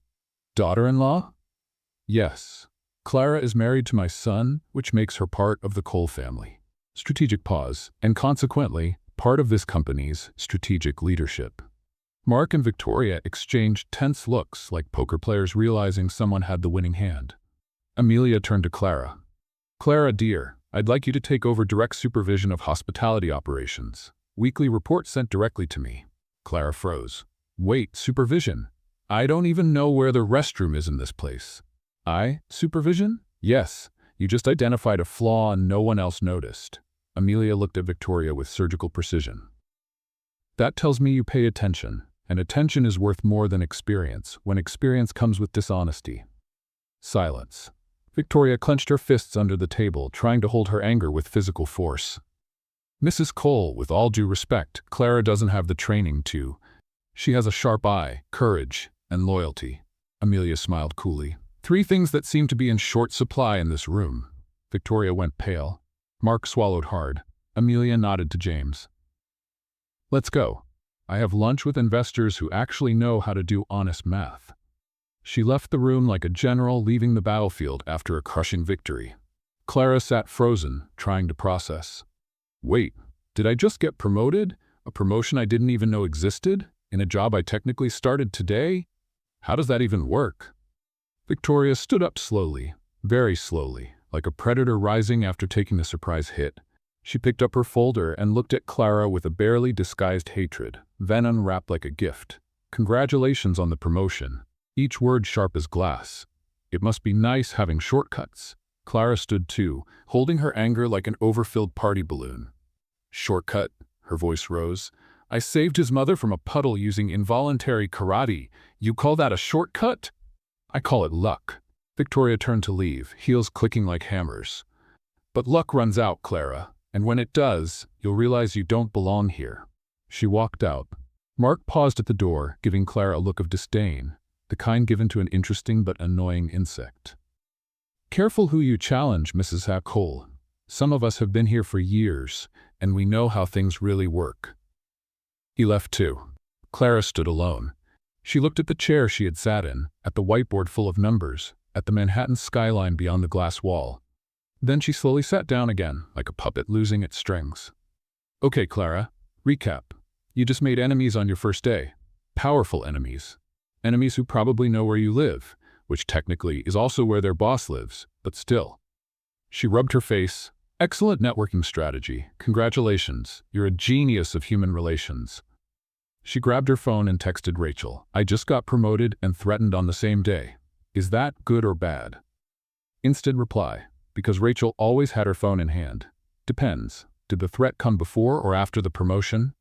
Daughter-in-law? Yes. Clara is married to my son, which makes her part of the Cole family. Strategic pause, and consequently, part of this company's strategic leadership. Mark and Victoria exchanged tense looks like poker players realizing someone had the winning hand. Amelia turned to Clara. Clara, dear, I'd like you to take over direct supervision of hospitality operations. Weekly report sent directly to me. Clara froze. Wait, supervision? I don't even know where the restroom is in this place. Supervision? Yes, you just identified a flaw and no one else noticed. Amelia looked at Victoria with surgical precision. That tells me you pay attention, and attention is worth more than experience when experience comes with dishonesty. Silence. Victoria clenched her fists under the table, trying to hold her anger with physical force. Mrs. Cole, with all due respect, Clara doesn't have the training to. She has a sharp eye, courage, and loyalty. Amelia smiled coolly. 3 things that seem to be in short supply in this room. Victoria went pale. Mark swallowed hard. Amelia nodded to James. Let's go. I have lunch with investors who actually know how to do honest math. She left the room like a general leaving the battlefield after a crushing victory. Clara sat frozen, trying to process. Wait, did I just get promoted? A promotion I didn't even know existed? In a job I technically started today? How does that even work? Victoria stood up slowly, very slowly, like a predator rising after taking a surprise hit. She picked up her folder and looked at Clara with a barely disguised hatred, venom wrapped like a gift. Congratulations on the promotion. Each word sharp as glass. It must be nice having shortcuts. Clara stood too, holding her anger like an overfilled party balloon. Shortcut, her voice rose. I saved his mother from a puddle using involuntary karate. You call that a shortcut? I call it luck. Victoria turned to leave, heels clicking like hammers. But luck runs out, Clara, and when it does, you'll realize you don't belong here. She walked out. Mark paused at the door, giving Clara a look of disdain, the kind given to an interesting but annoying insect. Careful who you challenge, Mrs. Cole. Some of us have been here for years, and we know how things really work. He left too. Clara stood alone. She looked at the chair she had sat in, at the whiteboard full of numbers, at the Manhattan skyline beyond the glass wall. Then she slowly sat down again, like a puppet losing its strings. Okay, Clara, recap. You just made enemies on your first day. Powerful enemies. Enemies who probably know where you live, which technically is also where their boss lives, but still. She rubbed her face. Excellent networking strategy. Congratulations. You're a genius of human relations. She grabbed her phone and texted Rachel. I just got promoted and threatened on the same day. Is that good or bad? Instant reply. Because Rachel always had her phone in hand. Depends. Did the threat come before or after the promotion?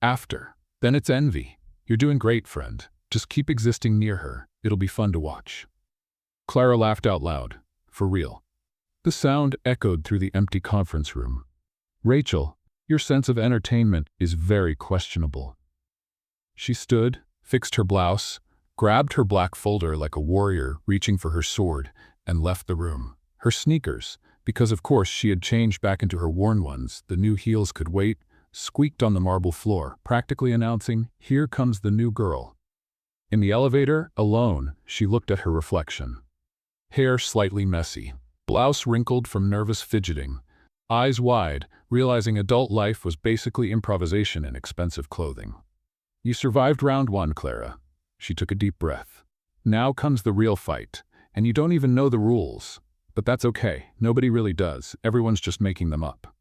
After. Then it's envy. You're doing great, friend. Just keep existing near her. It'll be fun to watch. Clara laughed out loud. For real. The sound echoed through the empty conference room. Rachel, your sense of entertainment is very questionable. She stood, fixed her blouse, grabbed her black folder like a warrior reaching for her sword, and left the room. Her sneakers, because of course she had changed back into her worn ones, the new heels could wait, squeaked on the marble floor, practically announcing, here comes the new girl. In the elevator, alone, she looked at her reflection. Hair slightly messy, blouse wrinkled from nervous fidgeting, eyes wide, realizing adult life was basically improvisation in expensive clothing. You survived round one, Clara. She took a deep breath. Now comes the real fight, and you don't even know the rules. But that's okay, nobody really does, everyone's just making them up.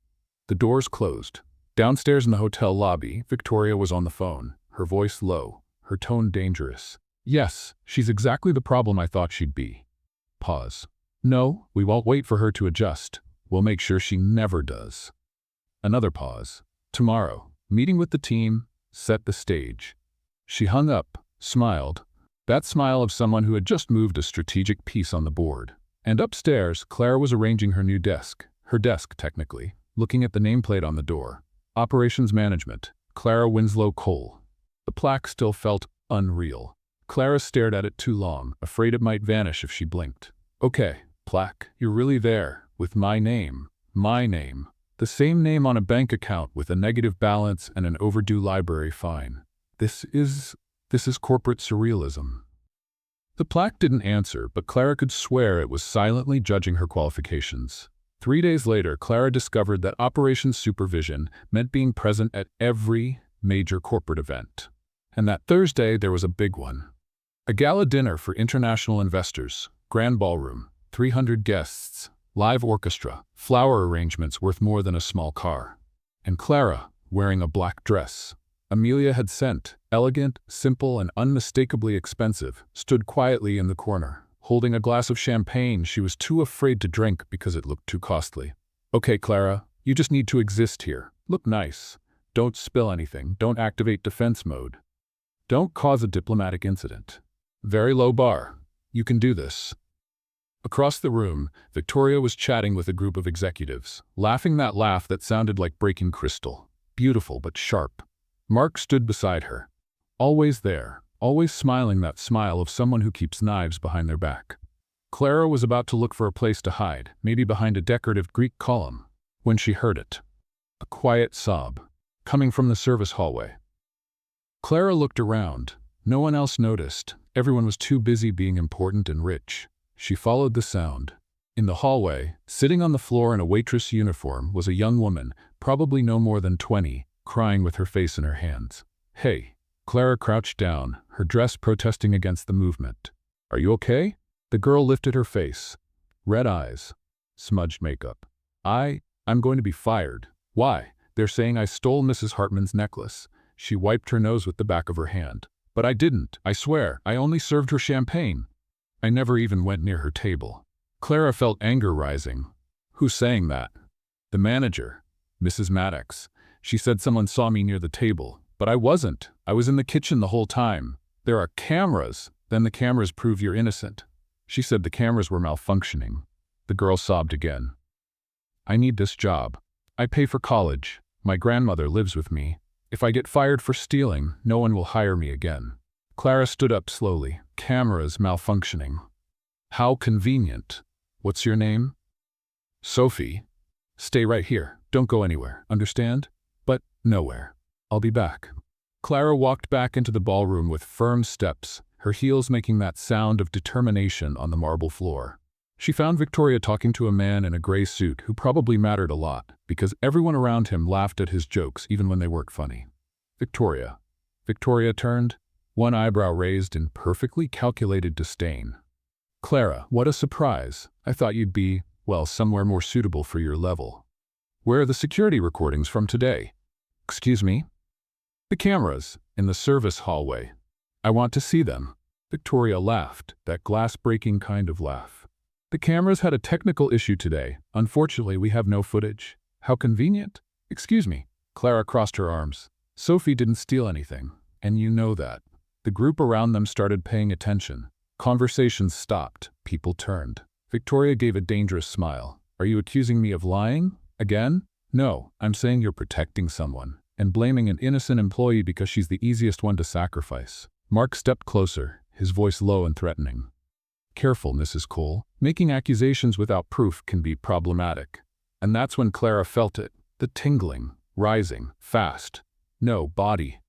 The doors closed. Downstairs in the hotel lobby, Victoria was on the phone, her voice low, her tone dangerous. Yes, she's exactly the problem I thought she'd be. Pause. No, we won't wait for her to adjust. We'll make sure she never does. Another pause. Tomorrow, meeting with the team, set the stage. She hung up, smiled. That smile of someone who had just moved a strategic piece on the board. And upstairs, Clara was arranging her new desk. Her desk, technically. Looking at the nameplate on the door. Operations Management. Clara Winslow Cole. The plaque still felt unreal. Clara stared at it too long, afraid it might vanish if she blinked. Okay, plaque, you're really there, with my name. My name. The same name on a bank account with a negative balance and an overdue library fine. This is corporate surrealism. The plaque didn't answer, but Clara could swear it was silently judging her qualifications. 3 days later, Clara discovered that operations supervision meant being present at every major corporate event. And that Thursday, there was a big one. A gala dinner for international investors, grand ballroom, 300 guests, live orchestra, flower arrangements worth more than a small car. And Clara, wearing a black dress, Amelia had sent, elegant, simple, and unmistakably expensive, stood quietly in the corner, holding a glass of champagne she was too afraid to drink because it looked too costly. Okay, Clara, you just need to exist here. Look nice. Don't spill anything. Don't activate defense mode. Don't cause a diplomatic incident. Very low bar. You can do this. Across the room, Victoria was chatting with a group of executives, laughing that laugh that sounded like breaking crystal. Beautiful but sharp. Mark stood beside her. Always there, always smiling that smile of someone who keeps knives behind their back. Clara was about to look for a place to hide, maybe behind a decorative Greek column, when she heard it. A quiet sob, coming from the service hallway. Clara looked around. No one else noticed. Everyone was too busy being important and rich. She followed the sound. In the hallway, sitting on the floor in a waitress uniform, was a young woman, probably no more than 20, crying with her face in her hands. "Hey." Clara crouched down, her dress protesting against the movement. "Are you okay?" The girl lifted her face. Red eyes. Smudged makeup. I'm going to be fired." "Why?" "They're saying I stole Mrs. Hartman's necklace." She wiped her nose with the back of her hand. "But I didn't. I swear. I only served her champagne. I never even went near her table." Clara felt anger rising. "Who's saying that?" "The manager, Mrs. Maddox. She said someone saw me near the table. But I wasn't. I was in the kitchen the whole time. There are cameras. Then the cameras prove you're innocent." She said the cameras were malfunctioning. The girl sobbed again. "I need this job. I pay for college. My grandmother lives with me. If I get fired for stealing, no one will hire me again." Clara stood up slowly. "Cameras malfunctioning. How convenient. What's your name?" "Sophie." "Stay right here. Don't go anywhere. Understand?" "But nowhere. I'll be back." Clara walked back into the ballroom with firm steps, her heels making that sound of determination on the marble floor. She found Victoria talking to a man in a gray suit who probably mattered a lot, because everyone around him laughed at his jokes even when they weren't funny. "Victoria." Victoria turned, one eyebrow raised in perfectly calculated disdain. "Clara, what a surprise. I thought you'd be, well, somewhere more suitable for your level. Where are the security recordings from today?" "Excuse me?" "The cameras, in the service hallway. I want to see them." Victoria laughed, that glass-breaking kind of laugh. "The cameras had a technical issue today. Unfortunately, we have no footage." "How convenient." "Excuse me." Clara crossed her arms. "Sophie didn't steal anything, and you know that." The group around them started paying attention. Conversations stopped. People turned. Victoria gave a dangerous smile. "Are you accusing me of lying? Again?" "No, I'm saying you're protecting someone, and blaming an innocent employee because she's the easiest one to sacrifice." Mark stepped closer, his voice low and threatening. "Careful, Mrs. Cole. Making accusations without proof can be problematic." And that's when Clara felt it, the tingling, rising, fast. "No, body.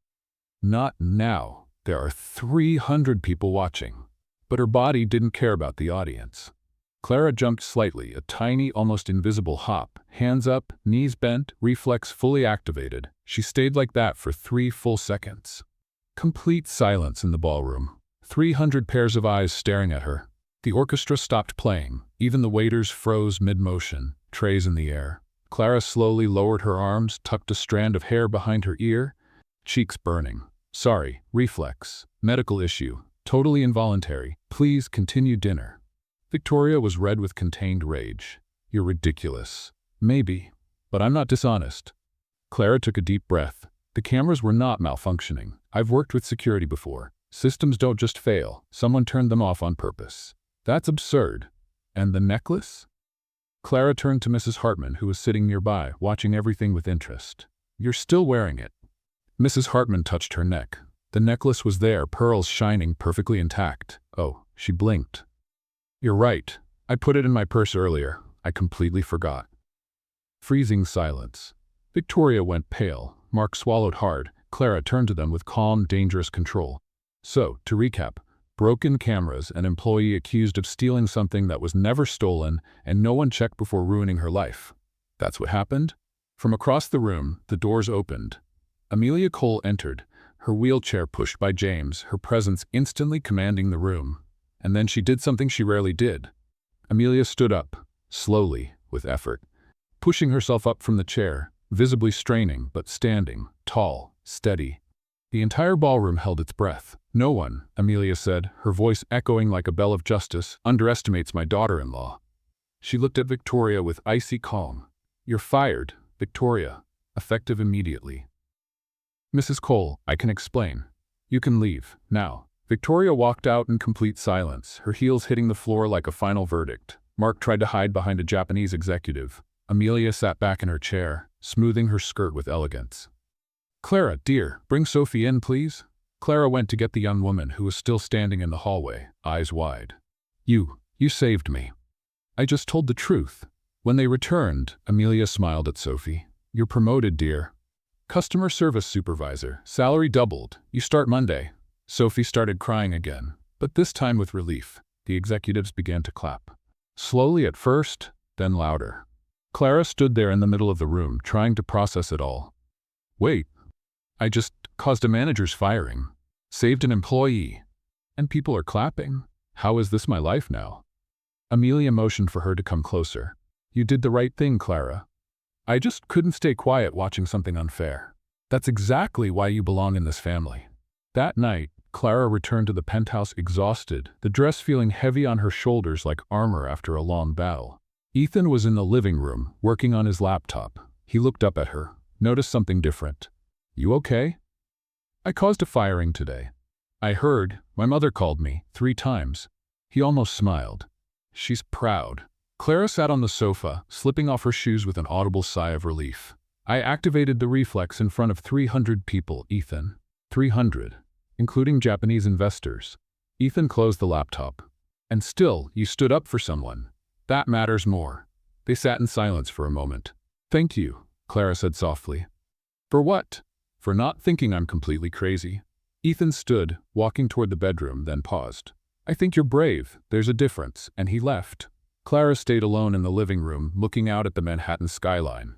Not now. There are 300 people watching." But her body didn't care about the audience. Clara jumped slightly, a tiny, almost invisible hop, hands up, knees bent, reflex fully activated. She stayed like that for 3 full seconds. Complete silence in the ballroom. 300 pairs of eyes staring at her. The orchestra stopped playing. Even the waiters froze mid-motion, trays in the air. Clara slowly lowered her arms, tucked a strand of hair behind her ear, cheeks burning. "Sorry, reflex. Medical issue. Totally involuntary. Please continue dinner." Victoria was red with contained rage. "You're ridiculous." "Maybe, but I'm not dishonest." Clara took a deep breath. The cameras were not malfunctioning. I've worked with security before. Systems don't just fail. Someone turned them off on purpose. "That's absurd." "And the necklace?" Clara turned to Mrs. Hartman, who was sitting nearby, watching everything with interest. "You're still wearing it." Mrs. Hartman touched her neck. The necklace was there, pearls shining perfectly intact. "Oh," she blinked. "You're right. I put it in my purse earlier. I completely forgot." Freezing silence. Victoria went pale. Mark swallowed hard. Clara turned to them with calm, dangerous control. "So, to recap, broken cameras, an employee accused of stealing something that was never stolen, and no one checked before ruining her life. That's what happened?" From across the room, the doors opened. Amelia Cole entered, her wheelchair pushed by James, her presence instantly commanding the room. And then she did something she rarely did. Amelia stood up, slowly, with effort, pushing herself up from the chair, visibly straining, but standing, tall, steady. The entire ballroom held its breath. "No one," Amelia said, her voice echoing like a bell of justice, "underestimates my daughter-in-law." She looked at Victoria with icy calm. "You're fired, Victoria. Effective immediately." "Mrs. Cole, I can explain. You can leave, now." Victoria walked out in complete silence, her heels hitting the floor like a final verdict. Mark tried to hide behind a Japanese executive. Amelia sat back in her chair, smoothing her skirt with elegance. "Clara, dear, bring Sophie in, please." Clara went to get the young woman who was still standing in the hallway, eyes wide. You You saved me. I just told the truth. When they returned, Amelia smiled at Sophie. You're promoted, dear. Customer service supervisor. Salary doubled. You start Monday. Sophie started crying again, but this time with relief. The executives began to clap. Slowly at first, then louder. Clara stood there in the middle of the room, trying to process it all. Wait, I just caused a manager's firing, saved an employee, and people are clapping. How is this my life now? Amelia motioned for her to come closer. You did the right thing, Clara. I just couldn't stay quiet watching something unfair. That's exactly why you belong in this family. That night, Clara returned to the penthouse exhausted, the dress feeling heavy on her shoulders like armor after a long battle. Ethan was in the living room, working on his laptop. He looked up at her, noticed something different. You okay? I caused a firing today. I heard. My mother called me 3 times. He almost smiled. She's proud. Clara sat on the sofa, slipping off her shoes with an audible sigh of relief. I activated the reflex in front of 300 people, Ethan. 300. Including Japanese investors. Ethan closed the laptop. And still, you stood up for someone. That matters more. They sat in silence for a moment. Thank you, Clara said softly. For what? For not thinking I'm completely crazy. Ethan stood, walking toward the bedroom, then paused. I think you're brave. There's a difference. And he left. Clara stayed alone in the living room, looking out at the Manhattan skyline.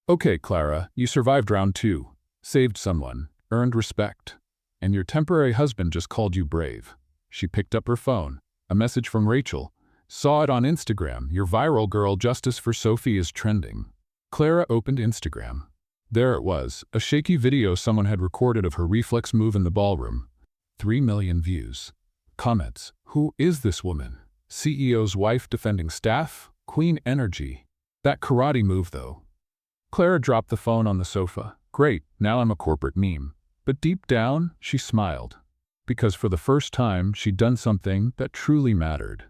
Okay, Clara, you survived round 2. Saved someone. Earned respect. And your temporary husband just called you brave. She picked up her phone. A message from Rachel. Saw it on Instagram. Your viral girl Justice for Sophie is trending. Clara opened Instagram. There it was, a shaky video someone had recorded of her reflex move in the ballroom. 3 million views. Comments. Who is this woman? CEO's wife defending staff? Queen energy. That karate move though. Clara dropped the phone on the sofa. Great, now I'm a corporate meme. But deep down, she smiled. Because for the first time, she'd done something that truly mattered.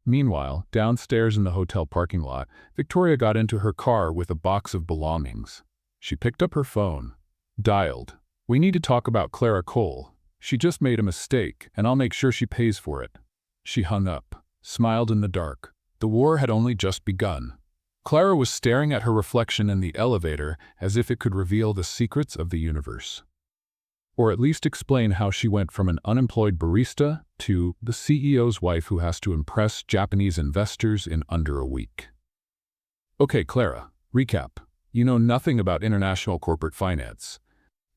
Meanwhile, downstairs in the hotel parking lot, Victoria got into her car with a box of belongings. She picked up her phone. Dialed. We need to talk about Clara Cole. She just made a mistake, and I'll make sure she pays for it. She hung up, smiled in the dark. The war had only just begun. Clara was staring at her reflection in the elevator as if it could reveal the secrets of the universe. Or at least explain how she went from an unemployed barista to the CEO's wife who has to impress Japanese investors in under a week. Okay, Clara, recap. You know nothing about international corporate finance.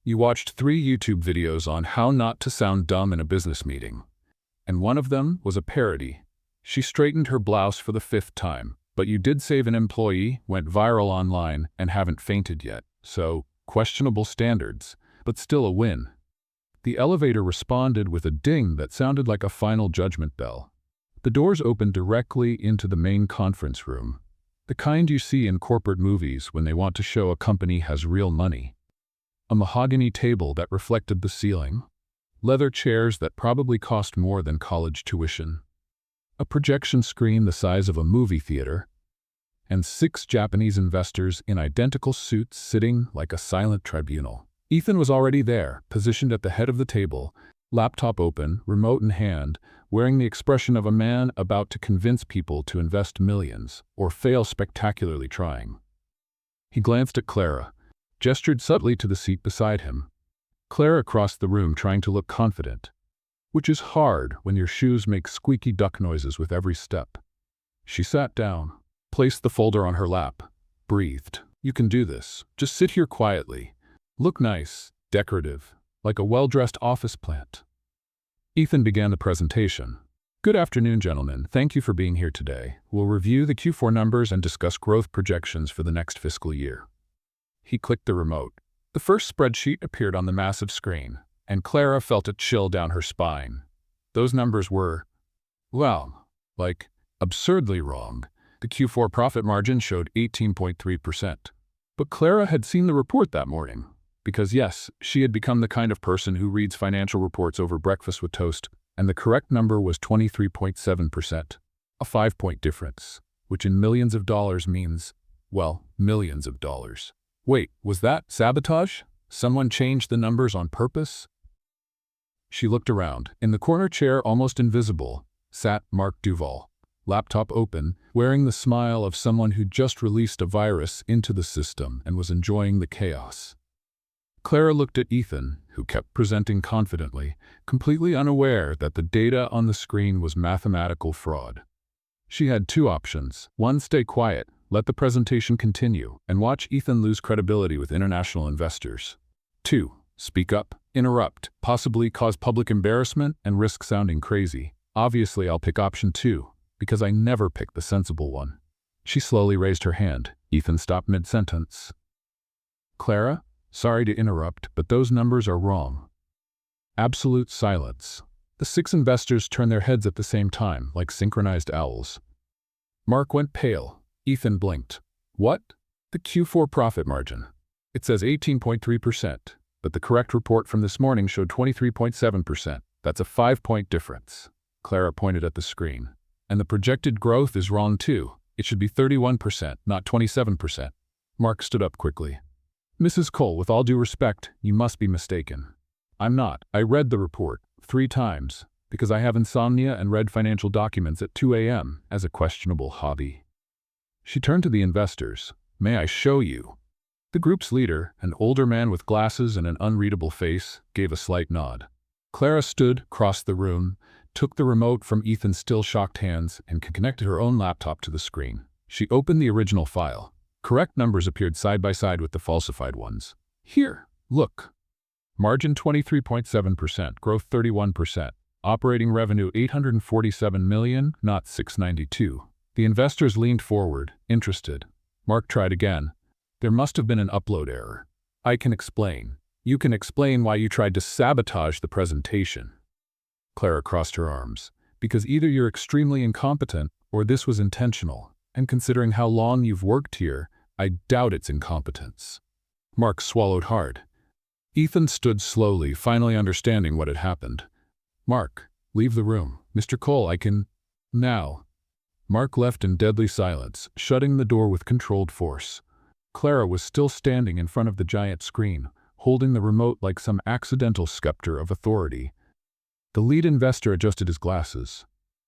You watched 3 YouTube videos on how not to sound dumb in a business meeting. And one of them was a parody. She straightened her blouse for the 5th time, but you did save an employee, went viral online, and haven't fainted yet. So, questionable standards, but still a win. The elevator responded with a ding that sounded like a final judgment bell. The doors opened directly into the main conference room. The kind you see in corporate movies when they want to show a company has real money. A mahogany table that reflected the ceiling. Leather chairs that probably cost more than college tuition. A projection screen the size of a movie theater. And 6 Japanese investors in identical suits sitting like a silent tribunal. Ethan was already there, positioned at the head of the table, laptop open, remote in hand, wearing the expression of a man about to convince people to invest millions, or fail spectacularly trying. He glanced at Clara, gestured subtly to the seat beside him. Clara crossed the room trying to look confident, which is hard when your shoes make squeaky duck noises with every step. She sat down, placed the folder on her lap, breathed. You can do this. Just sit here quietly. Look nice, decorative, like a well-dressed office plant. Ethan began the presentation. Good afternoon, gentlemen. Thank you for being here today. We'll review the Q4 numbers and discuss growth projections for the next fiscal year. He clicked the remote. The first spreadsheet appeared on the massive screen, and Clara felt a chill down her spine. Those numbers were, well, like, absurdly wrong. The Q4 profit margin showed 18.3%. But Clara had seen the report that morning. Because yes, she had become the kind of person who reads financial reports over breakfast with toast, and the correct number was 23.7%, a 5-point difference, which in millions of dollars means, well, millions of dollars. Wait, was that sabotage? Someone changed the numbers on purpose? She looked around. In the corner chair, almost invisible, sat Mark Duval, laptop open, wearing the smile of someone who just released a virus into the system and was enjoying the chaos. Clara looked at Ethan, who kept presenting confidently, completely unaware that the data on the screen was mathematical fraud. She had two options. One, stay quiet, let the presentation continue, and watch Ethan lose credibility with international investors. Two, speak up, interrupt, possibly cause public embarrassment, and risk sounding crazy. Obviously, I'll pick option 2, because I never pick the sensible one. She slowly raised her hand. Ethan stopped mid-sentence. Clara, sorry to interrupt, but those numbers are wrong. Absolute silence. The 6 investors turned their heads at the same time, like synchronized owls. Mark went pale. Ethan blinked. What? The Q4 profit margin. It says 18.3%, but the correct report from this morning showed 23.7%. That's a 5-point difference. Clara pointed at the screen. And the projected growth is wrong too. It should be 31%, not 27%. Mark stood up quickly. Mrs. Cole, with all due respect, you must be mistaken. I'm not. I read the report 3 times, because I have insomnia and read financial documents at 2 a.m. as a questionable hobby. She turned to the investors. May I show you? The group's leader, an older man with glasses and an unreadable face, gave a slight nod. Clara stood, crossed the room, took the remote from Ethan's still shocked hands, and connected her own laptop to the screen. She opened the original file. Correct numbers appeared side by side with the falsified ones. Here, look. Margin 23.7%, growth 31%. Operating revenue $847 million, not $692. The investors leaned forward, interested. Mark tried again. There must have been an upload error. I can explain. You can explain why you tried to sabotage the presentation. Clara crossed her arms. Because either you're extremely incompetent or this was intentional. And considering how long you've worked here, I doubt it's incompetence. Mark swallowed hard. Ethan stood slowly, finally understanding what had happened. Mark, leave the room. Mr. Cole, I can... Now. Mark left in deadly silence, shutting the door with controlled force. Clara was still standing in front of the giant screen, holding the remote like some accidental scepter of authority. The lead investor adjusted his glasses.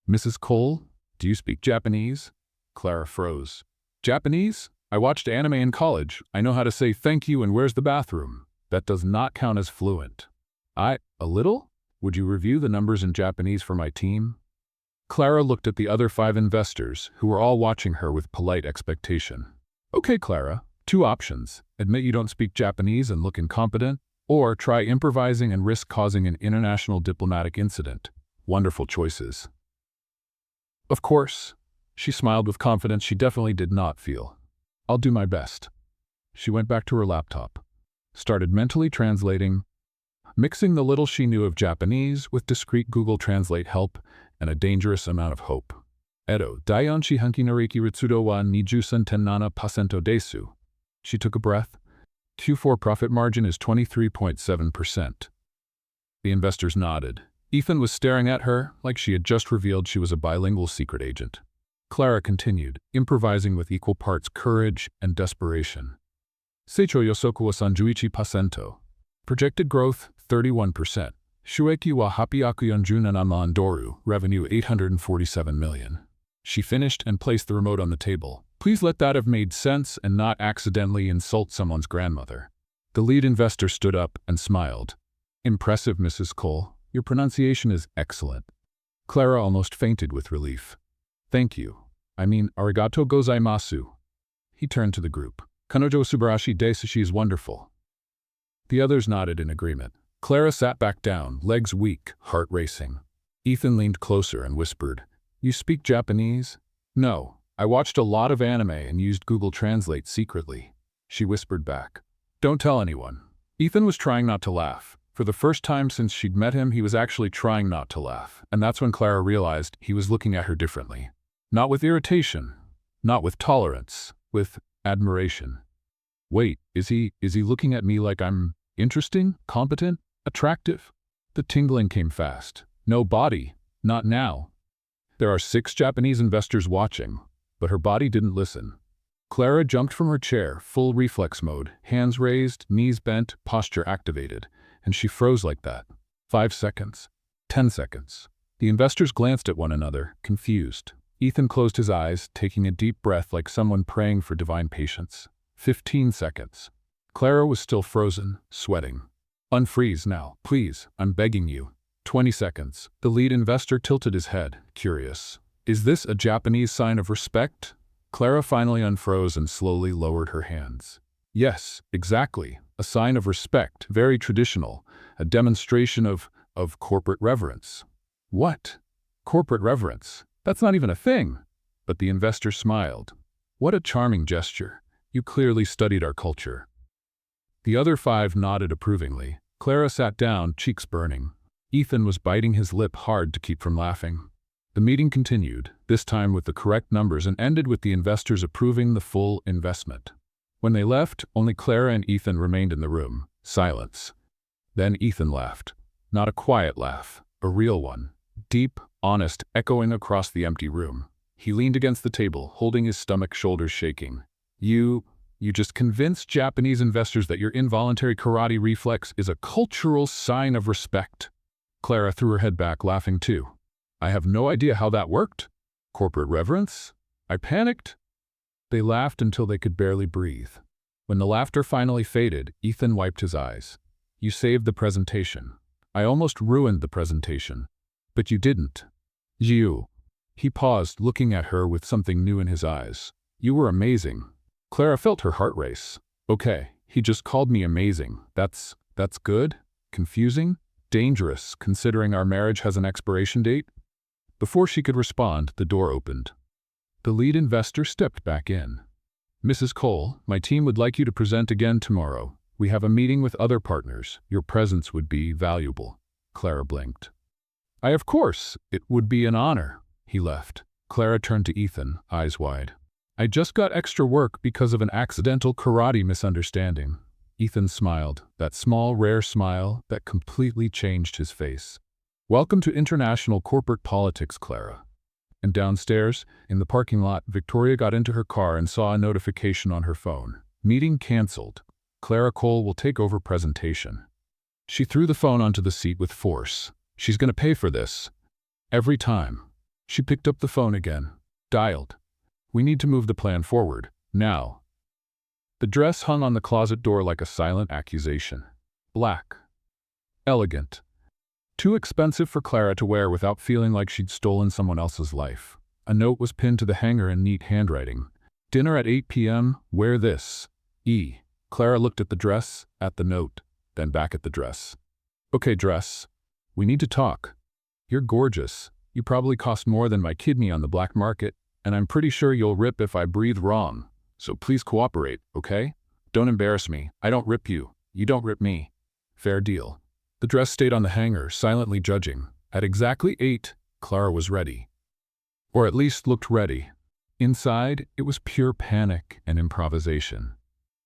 Mrs. Cole, do you speak Japanese? Clara froze. Japanese? I watched anime in college. I know how to say thank you and where's the bathroom. That does not count as fluent. A little? Would you review the numbers in Japanese for my team? Clara looked at the other 5 investors, who were all watching her with polite expectation. Okay, Clara, 2 options. Admit you don't speak Japanese and look incompetent, or try improvising and risk causing an international diplomatic incident. Wonderful choices. Of course. She smiled with confidence she definitely did not feel. I'll do my best. She went back to her laptop, started mentally translating, mixing the little she knew of Japanese with discreet Google Translate help and a dangerous amount of hope. Edo, Daionshi hanki nariki ritsudo wa 20.7% desu. She took a breath. Q4 profit margin is 23.7%. The investors nodded. Ethan was staring at her like she had just revealed she was a bilingual secret agent. Clara continued, improvising with equal parts courage and desperation. Seicho yosoku wa 31%. Projected growth, 31%. Shueki wa 847 man doru, revenue $847 million. She finished and placed the remote on the table. Please let that have made sense and not accidentally insult someone's grandmother. The lead investor stood up and smiled. Impressive, Mrs. Cole. Your pronunciation is excellent. Clara almost fainted with relief. Thank you. Arigato gozaimasu. He turned to the group. Kanojo subarashi desu, she is wonderful. The others nodded in agreement. Clara sat back down, legs weak, heart racing. Ethan leaned closer and whispered, You speak Japanese? No. I watched a lot of anime and used Google Translate secretly. She whispered back. Don't tell anyone. Ethan was trying not to laugh. For the first time since she'd met him, he was actually trying not to laugh. And that's when Clara realized he was looking at her differently. Not with irritation. Not with tolerance. With admiration. Wait, is he looking at me like I'm interesting, competent, attractive? The tingling came fast. No body. Not now. There are 6 Japanese investors watching, but her body didn't listen. Clara jumped from her chair, full reflex mode, hands raised, knees bent, posture activated, and she froze like that. 5 seconds. 10 seconds. The investors glanced at one another, confused. Ethan closed his eyes, taking a deep breath like someone praying for divine patience. 15 seconds. Clara was still frozen, sweating. Unfreeze now, please, I'm begging you. 20 seconds. The lead investor tilted his head, curious. Is this a Japanese sign of respect? Clara finally unfroze and slowly lowered her hands. Yes, exactly. A sign of respect, very traditional. A demonstration of corporate reverence. What? Corporate reverence? That's not even a thing. But the investor smiled. What a charming gesture. You clearly studied our culture. The other 5 nodded approvingly. Clara sat down, cheeks burning. Ethan was biting his lip hard to keep from laughing. The meeting continued, this time with the correct numbers, and ended with the investors approving the full investment. When they left, only Clara and Ethan remained in the room. Silence. Then Ethan laughed. Not a quiet laugh, a real one. Deep, honest, echoing across the empty room. He leaned against the table, holding his stomach, shoulders shaking. You just convinced Japanese investors that your involuntary karate reflex is a cultural sign of respect. Clara threw her head back, laughing too. I have no idea how that worked. Corporate reverence? I panicked. They laughed until they could barely breathe. When the laughter finally faded, Ethan wiped his eyes. You saved the presentation. I almost ruined the presentation. But you didn't. You. He paused, looking at her with something new in his eyes. You were amazing. Clara felt her heart race. Okay, he just called me amazing. That's good? Confusing? Dangerous, considering our marriage has an expiration date? Before she could respond, the door opened. The lead investor stepped back in. Mrs. Cole, my team would like you to present again tomorrow. We have a meeting with other partners. Your presence would be valuable. Clara blinked. Of course, it would be an honor. He left. Clara turned to Ethan, eyes wide. I just got extra work because of an accidental karate misunderstanding. Ethan smiled, that small, rare smile that completely changed his face. Welcome to international corporate politics, Clara. And downstairs, in the parking lot, Victoria got into her car and saw a notification on her phone. Meeting canceled. Clara Cole will take over presentation. She threw the phone onto the seat with force. She's going to pay for this. Every time. She picked up the phone again. Dialed. We need to move the plan forward, now. The dress hung on the closet door like a silent accusation. Black. Elegant. Too expensive for Clara to wear without feeling like she'd stolen someone else's life. A note was pinned to the hanger in neat handwriting. Dinner at 8 p.m., wear this. E. Clara looked at the dress, at the note, then back at the dress. Okay, dress. We need to talk. You're gorgeous. You probably cost more than my kidney on the black market, and I'm pretty sure you'll rip if I breathe wrong. So please cooperate, okay? Don't embarrass me. I don't rip you. You don't rip me. Fair deal. The dress stayed on the hanger, silently judging. At exactly 8, Clara was ready. Or at least looked ready. Inside, it was pure panic and improvisation.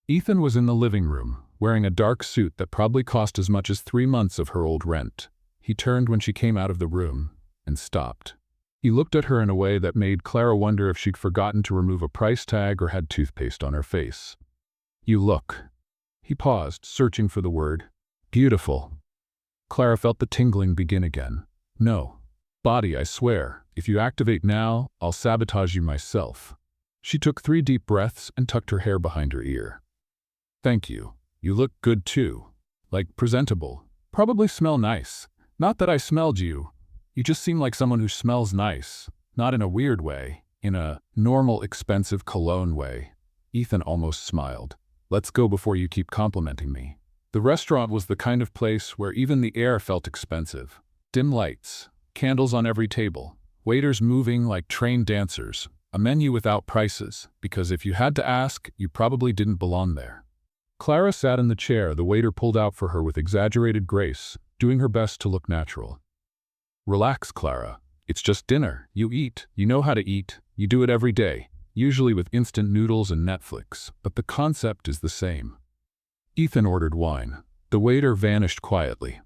Ethan was in the living room, wearing a dark suit that probably cost as much as 3 months of her old rent. He turned when she came out of the room and stopped. He looked at her in a way that made Clara wonder if she'd forgotten to remove a price tag or had toothpaste on her face. You look. He paused, searching for the word. Beautiful. Clara felt the tingling begin again. No. Body, I swear. If you activate now, I'll sabotage you myself. She took 3 deep breaths and tucked her hair behind her ear. Thank you. You look good too. Like presentable. Probably smell nice. Not that I smelled you. You just seem like someone who smells nice. Not in a weird way. In a normal, expensive cologne way. Ethan almost smiled. Let's go before you keep complimenting me. The restaurant was the kind of place where even the air felt expensive. Dim lights. Candles on every table. Waiters moving like trained dancers. A menu without prices, because if you had to ask, you probably didn't belong there. Clara sat in the chair the waiter pulled out for her with exaggerated grace, doing her best to look natural. Relax, Clara. It's just dinner. You eat. You know how to eat. You do it every day, usually with instant noodles and Netflix, but the concept is the same. Ethan ordered wine. The waiter vanished quietly.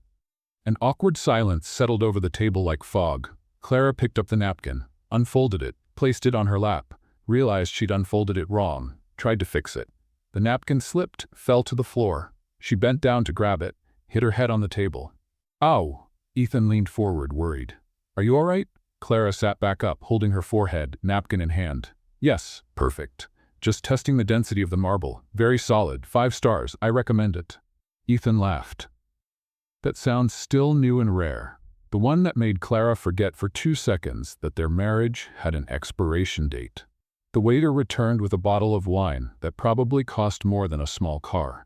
An awkward silence settled over the table like fog. Clara picked up the napkin, unfolded it, placed it on her lap, realized she'd unfolded it wrong, tried to fix it. The napkin slipped, fell to the floor. She bent down to grab it, hit her head on the table. Ow! Ethan leaned forward, worried. Are you all right? Clara sat back up, holding her forehead, napkin in hand. Yes, perfect. Just testing the density of the marble. Very solid. 5 stars. I recommend it. Ethan laughed. That sounds still new and rare. The one that made Clara forget for 2 seconds that their marriage had an expiration date. The waiter returned with a bottle of wine that probably cost more than a small car.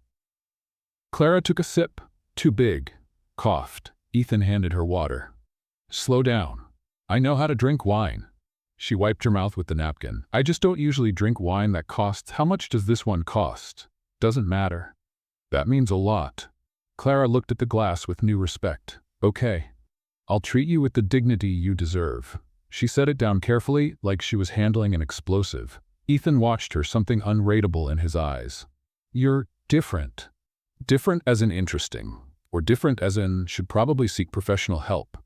Clara took a sip. Too big. Coughed. Ethan handed her water. Slow down. I know how to drink wine. She wiped her mouth with the napkin. I just don't usually drink wine that costs. How much does this one cost? Doesn't matter. That means a lot. Clara looked at the glass with new respect. Okay. I'll treat you with the dignity you deserve. She set it down carefully, like she was handling an explosive. Ethan watched her, something unrateable in his eyes. You're different. Different as in interesting, or different as in should probably seek professional help.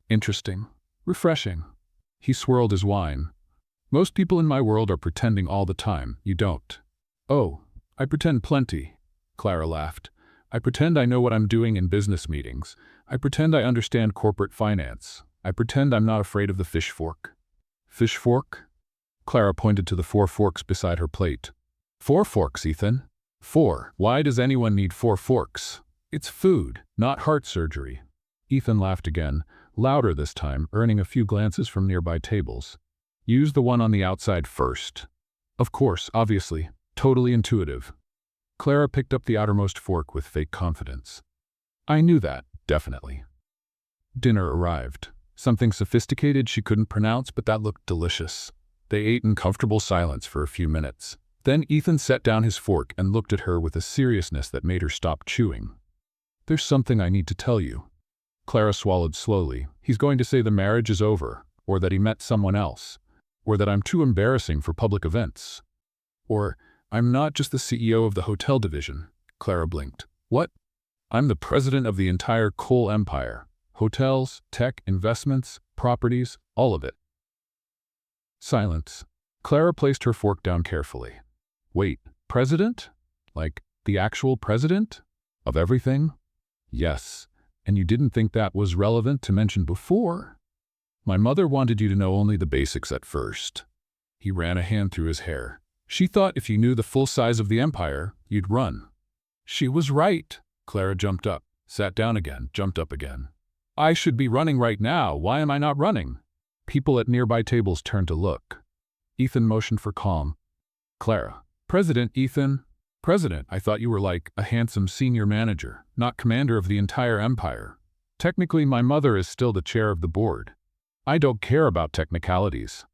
Interesting. Refreshing. He swirled his wine. Most people in my world are pretending all the time. You don't. Oh, I pretend plenty. Clara laughed. I pretend I know what I'm doing in business meetings. I pretend I understand corporate finance. I pretend I'm not afraid of the fish fork. Fish fork? Clara pointed to the 4 forks beside her plate. 4 forks, Ethan. 4. Why does anyone need 4 forks? It's food, not heart surgery. Ethan laughed again, louder this time, earning a few glances from nearby tables. Use the one on the outside first. Of course, obviously. Totally intuitive. Clara picked up the outermost fork with fake confidence. I knew that, definitely. Dinner arrived. Something sophisticated she couldn't pronounce, but that looked delicious. They ate in comfortable silence for a few minutes. Then Ethan set down his fork and looked at her with a seriousness that made her stop chewing. There's something I need to tell you. Clara swallowed slowly. He's going to say the marriage is over, or that he met someone else, or that I'm too embarrassing for public events. Or, I'm not just the CEO of the hotel division. Clara blinked. What? I'm the president of the entire coal empire. Hotels, tech, investments, properties, all of it. Silence. Clara placed her fork down carefully. Wait, president? Like, the actual president? Of everything? Yes. And you didn't think that was relevant to mention before? My mother wanted you to know only the basics at first. He ran a hand through his hair. She thought if you knew the full size of the empire, you'd run. She was right. Clara jumped up, sat down again, jumped up again. I should be running right now. Why am I not running? People at nearby tables turned to look. Ethan motioned for calm. Clara. President, Ethan. President, I thought you were like a handsome senior manager, not commander of the entire empire. Technically, my mother is still the chair of the board. I don't care about technicalities.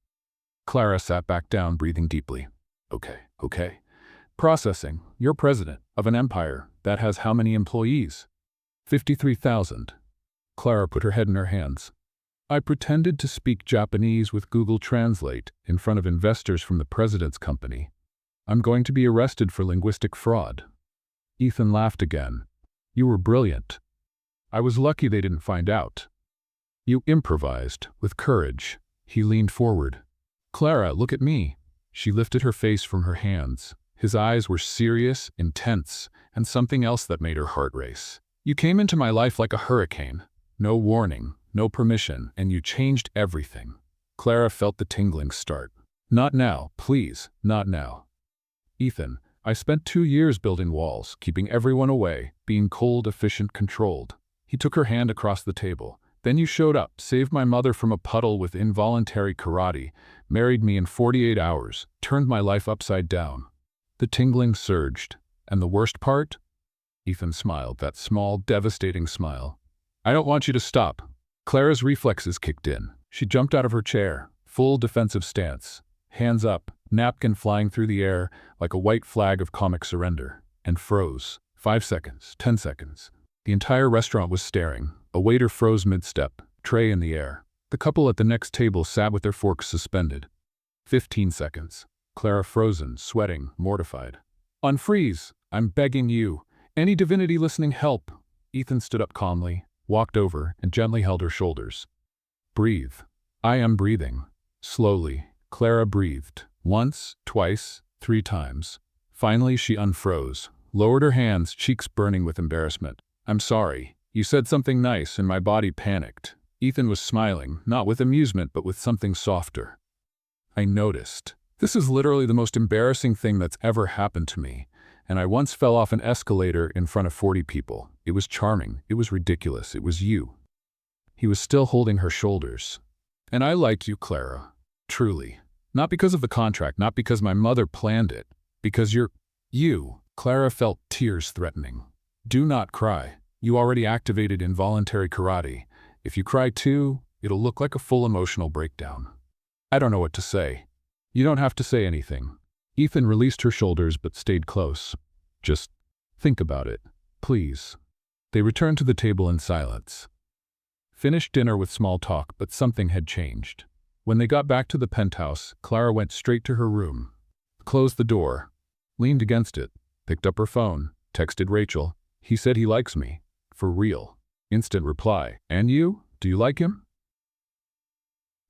Clara sat back down, breathing deeply. Okay. Processing. You're president of an empire that has how many employees? 53,000. Clara put her head in her hands. I pretended to speak Japanese with Google Translate in front of investors from the president's company. I'm going to be arrested for linguistic fraud. Ethan laughed again. You were brilliant. I was lucky they didn't find out. You improvised with courage. He leaned forward. Clara, look at me. She lifted her face from her hands. His eyes were serious, intense, and something else that made her heart race. You came into my life like a hurricane. No warning, no permission, and you changed everything. Clara felt the tingling start. Not now, please, not now. Ethan, I spent 2 years building walls, keeping everyone away, being cold, efficient, controlled. He took her hand across the table. Then you showed up, saved my mother from a puddle with involuntary karate, married me in 48 hours, turned my life upside down. The tingling surged. And the worst part? Ethan smiled, that small, devastating smile. I don't want you to stop. Clara's reflexes kicked in. She jumped out of her chair, full defensive stance. Hands up, napkin flying through the air like a white flag of comic surrender, and froze. 5 seconds, 10 seconds. The entire restaurant was staring. A waiter froze mid-step, tray in the air. The couple at the next table sat with their forks suspended. 15 seconds. Clara frozen, sweating, mortified. Unfreeze! I'm begging you. Any divinity listening, help! Ethan stood up calmly, walked over, and gently held her shoulders. Breathe. I am breathing. Slowly, Clara breathed. Once, twice, 3 times. Finally, she unfroze, lowered her hands, cheeks burning with embarrassment. I'm sorry. You said something nice and my body panicked. Ethan was smiling, not with amusement but with something softer. I noticed. This is literally the most embarrassing thing that's ever happened to me, and I once fell off an escalator in front of 40 people. It was charming. It was ridiculous. It was you. He was still holding her shoulders. And I liked you, Clara. Truly. Not because of the contract, not because my mother planned it. Because you're you. Clara felt tears threatening. Do not cry. You already activated involuntary karate. If you cry too, it'll look like a full emotional breakdown. I don't know what to say. You don't have to say anything. Ethan released her shoulders but stayed close. Just think about it, please. They returned to the table in silence. Finished dinner with small talk, but something had changed. When they got back to the penthouse, Clara went straight to her room, closed the door, leaned against it, picked up her phone, texted Rachel. He said he likes me. For real. Instant reply. And you? Do you like him?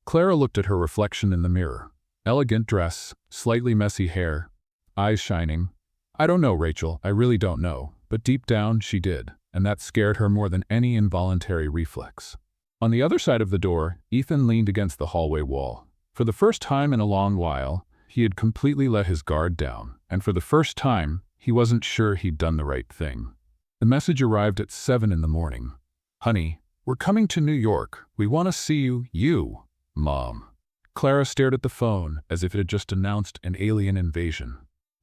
Clara looked at her reflection in the mirror. Elegant dress, slightly messy hair, eyes shining. I don't know, Rachel, I really don't know. But deep down, she did, and that scared her more than any involuntary reflex. On the other side of the door, Ethan leaned against the hallway wall. For the first time in a long while, he had completely let his guard down, and for the first time, he wasn't sure he'd done the right thing. The message arrived at 7 in the morning. Honey, we're coming to New York. We want to see you, Mom. Clara stared at the phone as if it had just announced an alien invasion.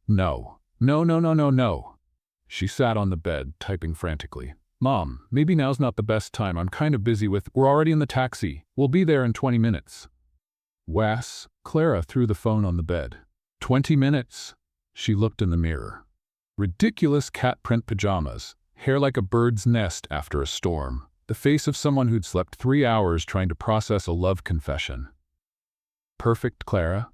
No. She sat on the bed, typing frantically. Mom, maybe now's not the best time. I'm kind of busy with. We're already in the taxi. We'll be there in 20 minutes. Was. Clara threw the phone on the bed. 20 minutes? She looked in the mirror. Ridiculous cat print pajamas, hair like a bird's nest after a storm, the face of someone who'd slept 3 hours trying to process a love confession. Perfect, Clara.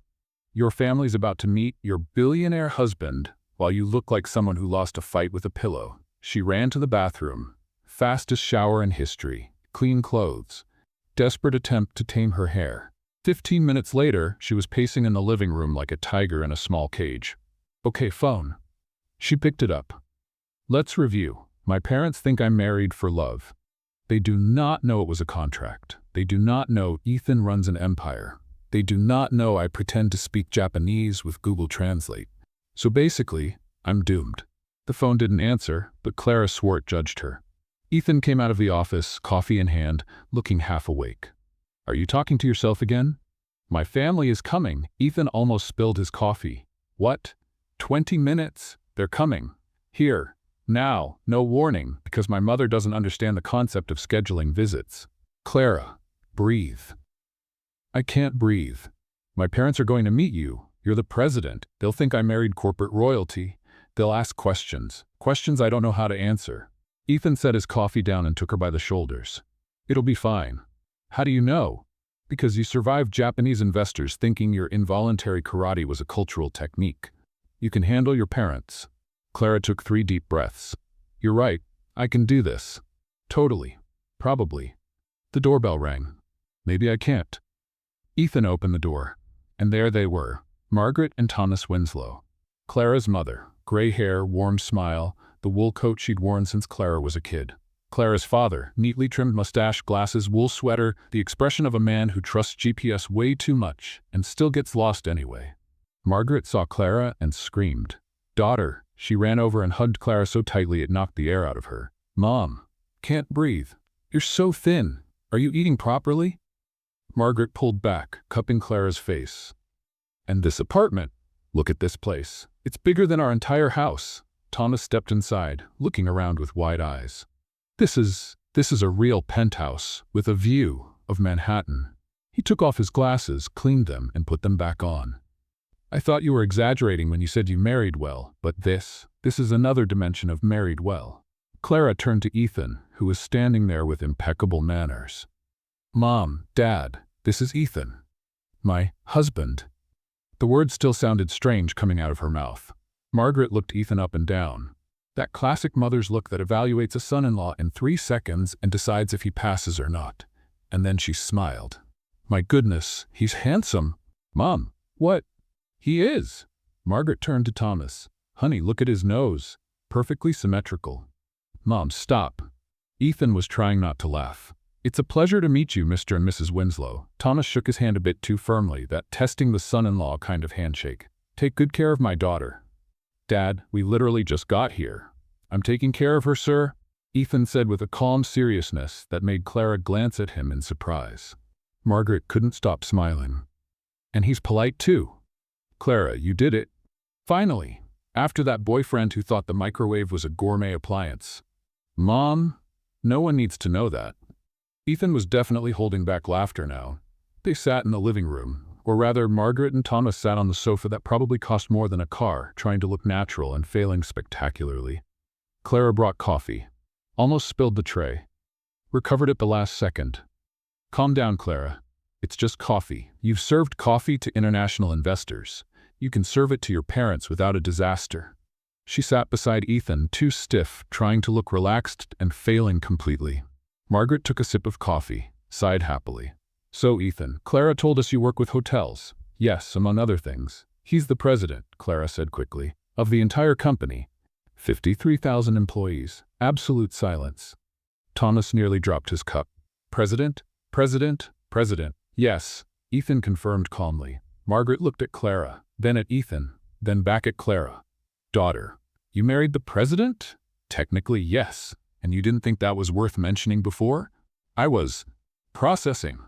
Your family's about to meet your billionaire husband while you look like someone who lost a fight with a pillow. She ran to the bathroom. Fastest shower in history. Clean clothes. Desperate attempt to tame her hair. 15 minutes later, she was pacing in the living room like a tiger in a small cage. Okay, phone. She picked it up. Let's review. My parents think I'm married for love. They do not know it was a contract. They do not know Ethan runs an empire. They do not know I pretend to speak Japanese with Google Translate. So basically, I'm doomed. The phone didn't answer, but Clara Swart judged her. Ethan came out of the office, coffee in hand, looking half awake. Are you talking to yourself again? My family is coming. Ethan almost spilled his coffee. What? 20 minutes? They're coming. Here. Now. No warning, because my mother doesn't understand the concept of scheduling visits. Clara, breathe. I can't breathe. My parents are going to meet you. You're the president. They'll think I married corporate royalty. They'll ask questions. Questions I don't know how to answer. Ethan set his coffee down and took her by the shoulders. It'll be fine. How do you know? Because you survived Japanese investors thinking your involuntary karate was a cultural technique. You can handle your parents. Clara took 3 deep breaths. You're right. I can do this. Totally. Probably. The doorbell rang. Maybe I can't. Ethan opened the door, and there they were, Margaret and Thomas Winslow. Clara's mother, gray hair, warm smile, the wool coat she'd worn since Clara was a kid. Clara's father, neatly trimmed mustache, glasses, wool sweater, the expression of a man who trusts GPS way too much and still gets lost anyway. Margaret saw Clara and screamed. Daughter, she ran over and hugged Clara so tightly it knocked the air out of her. Mom, can't breathe. You're so thin. Are you eating properly? Margaret pulled back, cupping Clara's face. And this apartment? Look at this place. It's bigger than our entire house. Thomas stepped inside, looking around with wide eyes. This is a real penthouse with a view of Manhattan. He took off his glasses, cleaned them, and put them back on. I thought you were exaggerating when you said you married well, but this is another dimension of married well. Clara turned to Ethan, who was standing there with impeccable manners. Mom, Dad, this is Ethan. My husband. The words still sounded strange coming out of her mouth. Margaret looked Ethan up and down. That classic mother's look that evaluates a son-in-law in 3 seconds and decides if he passes or not. And then she smiled. My goodness, he's handsome. Mom, what? He is. Margaret turned to Thomas. Honey, look at his nose. Perfectly symmetrical. Mom, stop. Ethan was trying not to laugh. It's a pleasure to meet you, Mr. and Mrs. Winslow. Thomas shook his hand a bit too firmly, that testing the son-in-law kind of handshake. Take good care of my daughter. Dad, we literally just got here. I'm taking care of her, sir, Ethan said with a calm seriousness that made Clara glance at him in surprise. Margaret couldn't stop smiling. And he's polite too. Clara, you did it. Finally, after that boyfriend who thought the microwave was a gourmet appliance. Mom, no one needs to know that. Ethan was definitely holding back laughter now. They sat in the living room, or rather Margaret and Thomas sat on the sofa that probably cost more than a car, trying to look natural and failing spectacularly. Clara brought coffee. Almost spilled the tray. Recovered at the last second. Calm down, Clara. It's just coffee. You've served coffee to international investors. You can serve it to your parents without a disaster. She sat beside Ethan, too stiff, trying to look relaxed and failing completely. Margaret took a sip of coffee, sighed happily. So, Ethan, Clara told us you work with hotels. Yes, among other things. He's the president, Clara said quickly, of the entire company. 53,000 employees. Absolute silence. Thomas nearly dropped his cup. President? President? President. Yes, Ethan confirmed calmly. Margaret looked at Clara, then at Ethan, then back at Clara. Daughter, you married the president? Technically, yes. And you didn't think that was worth mentioning before? I was processing.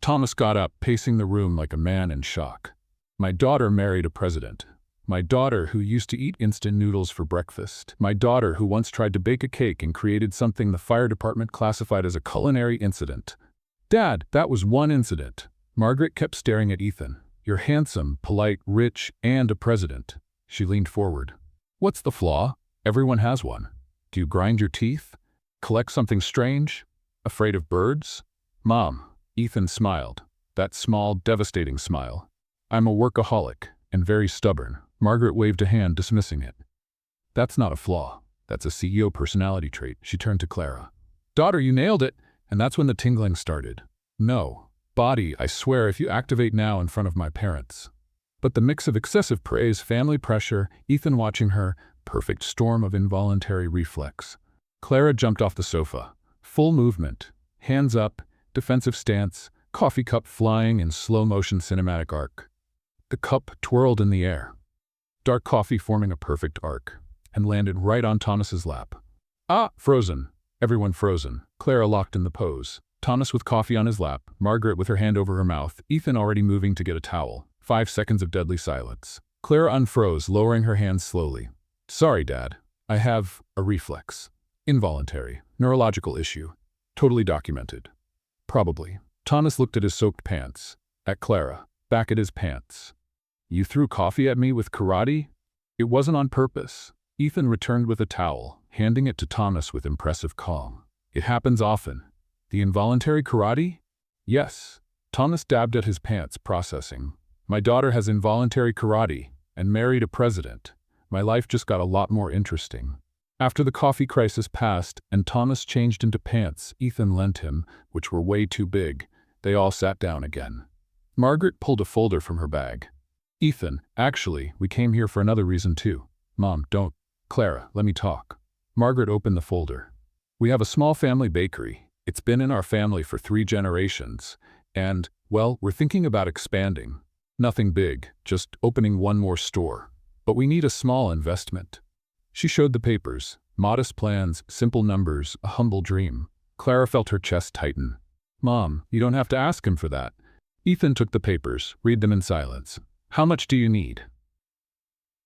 Thomas got up, pacing the room like a man in shock. My daughter married a president. My daughter who used to eat instant noodles for breakfast. My daughter who once tried to bake a cake and created something the fire department classified as a culinary incident. Dad, that was one incident. Margaret kept staring at Ethan. You're handsome, polite, rich, and a president. She leaned forward. What's the flaw? Everyone has one. Do you grind your teeth? Collect something strange? Afraid of birds? Mom, Ethan smiled. That small, devastating smile. I'm a workaholic, and very stubborn. Margaret waved a hand, dismissing it. That's not a flaw. That's a CEO personality trait. She turned to Clara. Daughter, you nailed it. And that's when the tingling started. No. Body, I swear, if you activate now in front of my parents. But the mix of excessive praise, family pressure, Ethan watching her, perfect storm of involuntary reflex. Clara jumped off the sofa. Full movement. Hands up, defensive stance, coffee cup flying in slow-motion cinematic arc. The cup twirled in the air. Dark coffee forming a perfect arc, and landed right on Thomas's lap. Ah, frozen. Everyone frozen. Clara locked in the pose. Thomas with coffee on his lap, Margaret with her hand over her mouth, Ethan already moving to get a towel. 5 seconds of deadly silence. Clara unfroze, lowering her hands slowly. Sorry, Dad. I have a reflex. Involuntary. Neurological issue. Totally documented. Probably. Thomas looked at his soaked pants. At Clara. Back at his pants. You threw coffee at me with karate? It wasn't on purpose. Ethan returned with a towel, handing it to Thomas with impressive calm. It happens often. The involuntary karate? Yes. Thomas dabbed at his pants, processing. My daughter has involuntary karate and married a president. My life just got a lot more interesting. After the coffee crisis passed and Thomas changed into pants Ethan lent him, which were way too big, they all sat down again. Margaret pulled a folder from her bag. Ethan, actually, we came here for another reason too. Mom, don't. Clara, let me talk. Margaret opened the folder. We have a small family bakery. It's been in our family for 3 generations. And, well, we're thinking about expanding. Nothing big, just opening one more store. But we need a small investment. She showed the papers. Modest plans, simple numbers, a humble dream. Clara felt her chest tighten. Mom, you don't have to ask him for that. Ethan took the papers, read them in silence. How much do you need?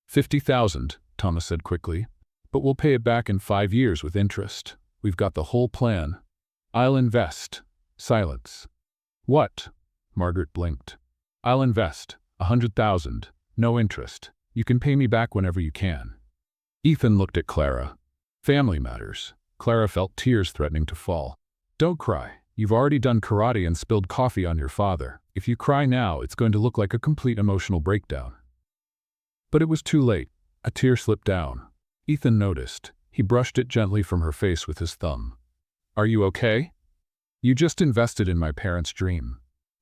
50,000, Thomas said quickly. But we'll pay it back in 5 years with interest. We've got the whole plan. I'll invest. Silence. What? Margaret blinked. I'll invest. 100,000. No interest. You can pay me back whenever you can. Ethan looked at Clara. Family matters. Clara felt tears threatening to fall. Don't cry. You've already done karate and spilled coffee on your father. If you cry now, it's going to look like a complete emotional breakdown. But it was too late. A tear slipped down. Ethan noticed. He brushed it gently from her face with his thumb. Are you okay? You just invested in my parents' dream.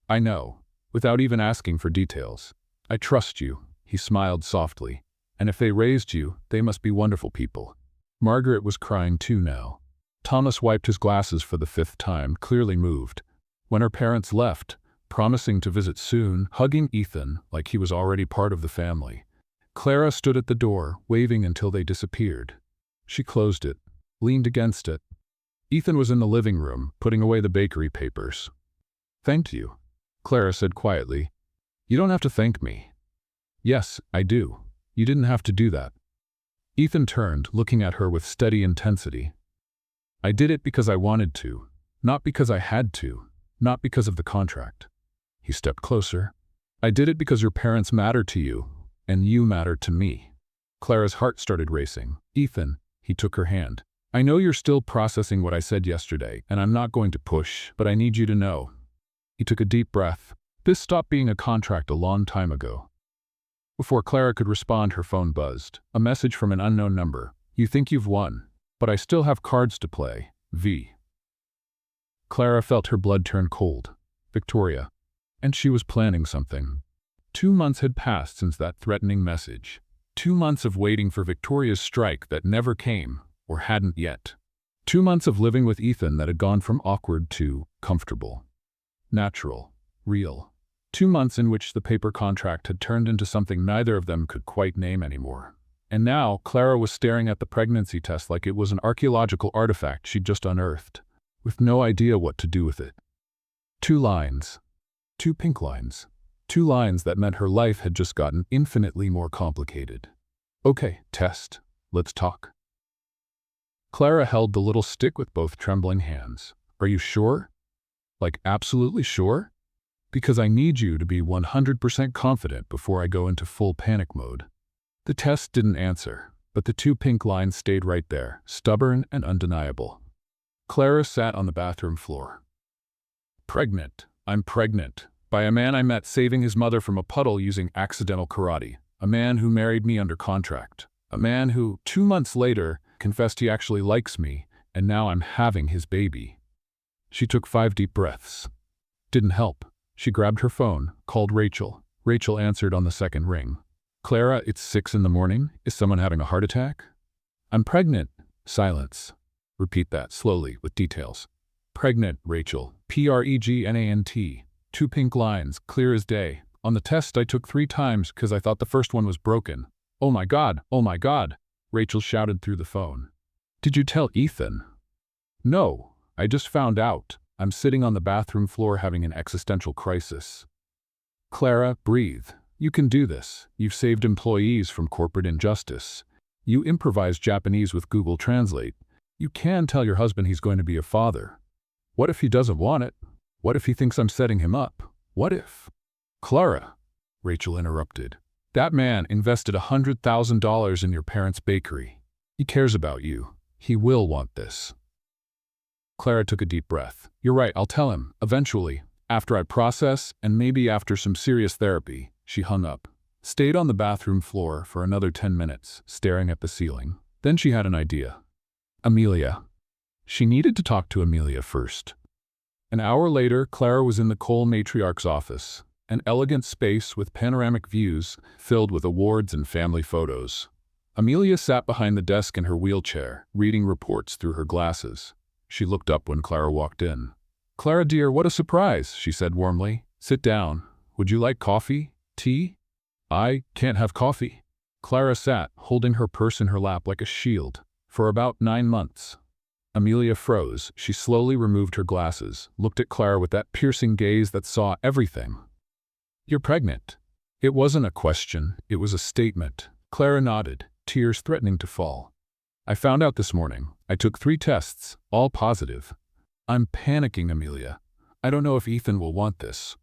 I know, without even asking for details. I trust you, he smiled softly. And if they raised you, they must be wonderful people. Margaret was crying too now. Thomas wiped his glasses for the 5th time, clearly moved. When her parents left, promising to visit soon, hugging Ethan like he was already part of the family, Clara stood at the door, waving until they disappeared. She closed it, leaned against it. Ethan was in the living room, putting away the bakery papers. "Thank you," Clara said quietly. "You don't have to thank me." "Yes, I do. You didn't have to do that." Ethan turned, looking at her with steady intensity. "I did it because I wanted to, not because I had to, not because of the contract." He stepped closer. "I did it because your parents matter to you, and you matter to me." Clara's heart started racing. "Ethan," he took her hand. "I know you're still processing what I said yesterday, and I'm not going to push, but I need you to know." He took a deep breath. "This stopped being a contract a long time ago." Before Clara could respond, her phone buzzed. A message from an unknown number. "You think you've won, but I still have cards to play. V." Clara felt her blood turn cold. Victoria. And she was planning something. 2 months had passed since that threatening message. 2 months of waiting for Victoria's strike that never came, or hadn't yet. 2 months of living with Ethan that had gone from awkward to comfortable. Natural. Real. 2 months in which the paper contract had turned into something neither of them could quite name anymore. And now, Clara was staring at the pregnancy test like it was an archaeological artifact she'd just unearthed, with no idea what to do with it. 2 lines. 2 pink lines. 2 lines that meant her life had just gotten infinitely more complicated. "Okay, test. Let's talk." Clara held the little stick with both trembling hands. "Are you sure? Like absolutely sure? Because I need you to be 100% confident before I go into full panic mode." The test didn't answer, but the 2 pink lines stayed right there, stubborn and undeniable. Clara sat on the bathroom floor. "Pregnant. I'm pregnant. By a man I met saving his mother from a puddle using accidental karate. A man who married me under contract. A man who, 2 months later, confessed he actually likes me, and now I'm having his baby." She took 5 deep breaths. Didn't help. She grabbed her phone, called Rachel. Rachel answered on the 2nd ring. "Clara, it's 6 in the morning. Is someone having a heart attack?" "I'm pregnant." Silence. "Repeat that slowly, with details." "Pregnant, Rachel. Pregnant. 2 pink lines, clear as day. On the test I took 3 times because I thought the first one was broken." "Oh my God, oh my God," Rachel shouted through the phone. "Did you tell Ethan?" "No, I just found out. I'm sitting on the bathroom floor having an existential crisis." "Clara, breathe. You can do this. You've saved employees from corporate injustice. You improvise Japanese with Google Translate. You can tell your husband he's going to be a father. What if he doesn't want it? What if he thinks I'm setting him up? What if—" "Clara," Rachel interrupted. "That man invested $100,000 in your parents' bakery. He cares about you. He will want this." Clara took a deep breath. "You're right, I'll tell him, eventually, after I process and maybe after some serious therapy." She hung up, stayed on the bathroom floor for another 10 minutes, staring at the ceiling. Then she had an idea. Amelia. She needed to talk to Amelia first. An hour later, Clara was in the Cole matriarch's office, an elegant space with panoramic views filled with awards and family photos. Amelia sat behind the desk in her wheelchair, reading reports through her glasses. She looked up when Clara walked in. "Clara dear, what a surprise," she said warmly. "Sit down. Would you like coffee? Tea?" "I can't have coffee." Clara sat, holding her purse in her lap like a shield. "For about 9 months. Amelia froze. She slowly removed her glasses, looked at Clara with that piercing gaze that saw everything. "You're pregnant." It wasn't a question, it was a statement. Clara nodded, tears threatening to fall. "I found out this morning. I took 3 tests, all positive." "I'm panicking, Amelia. I don't know if Ethan will want this.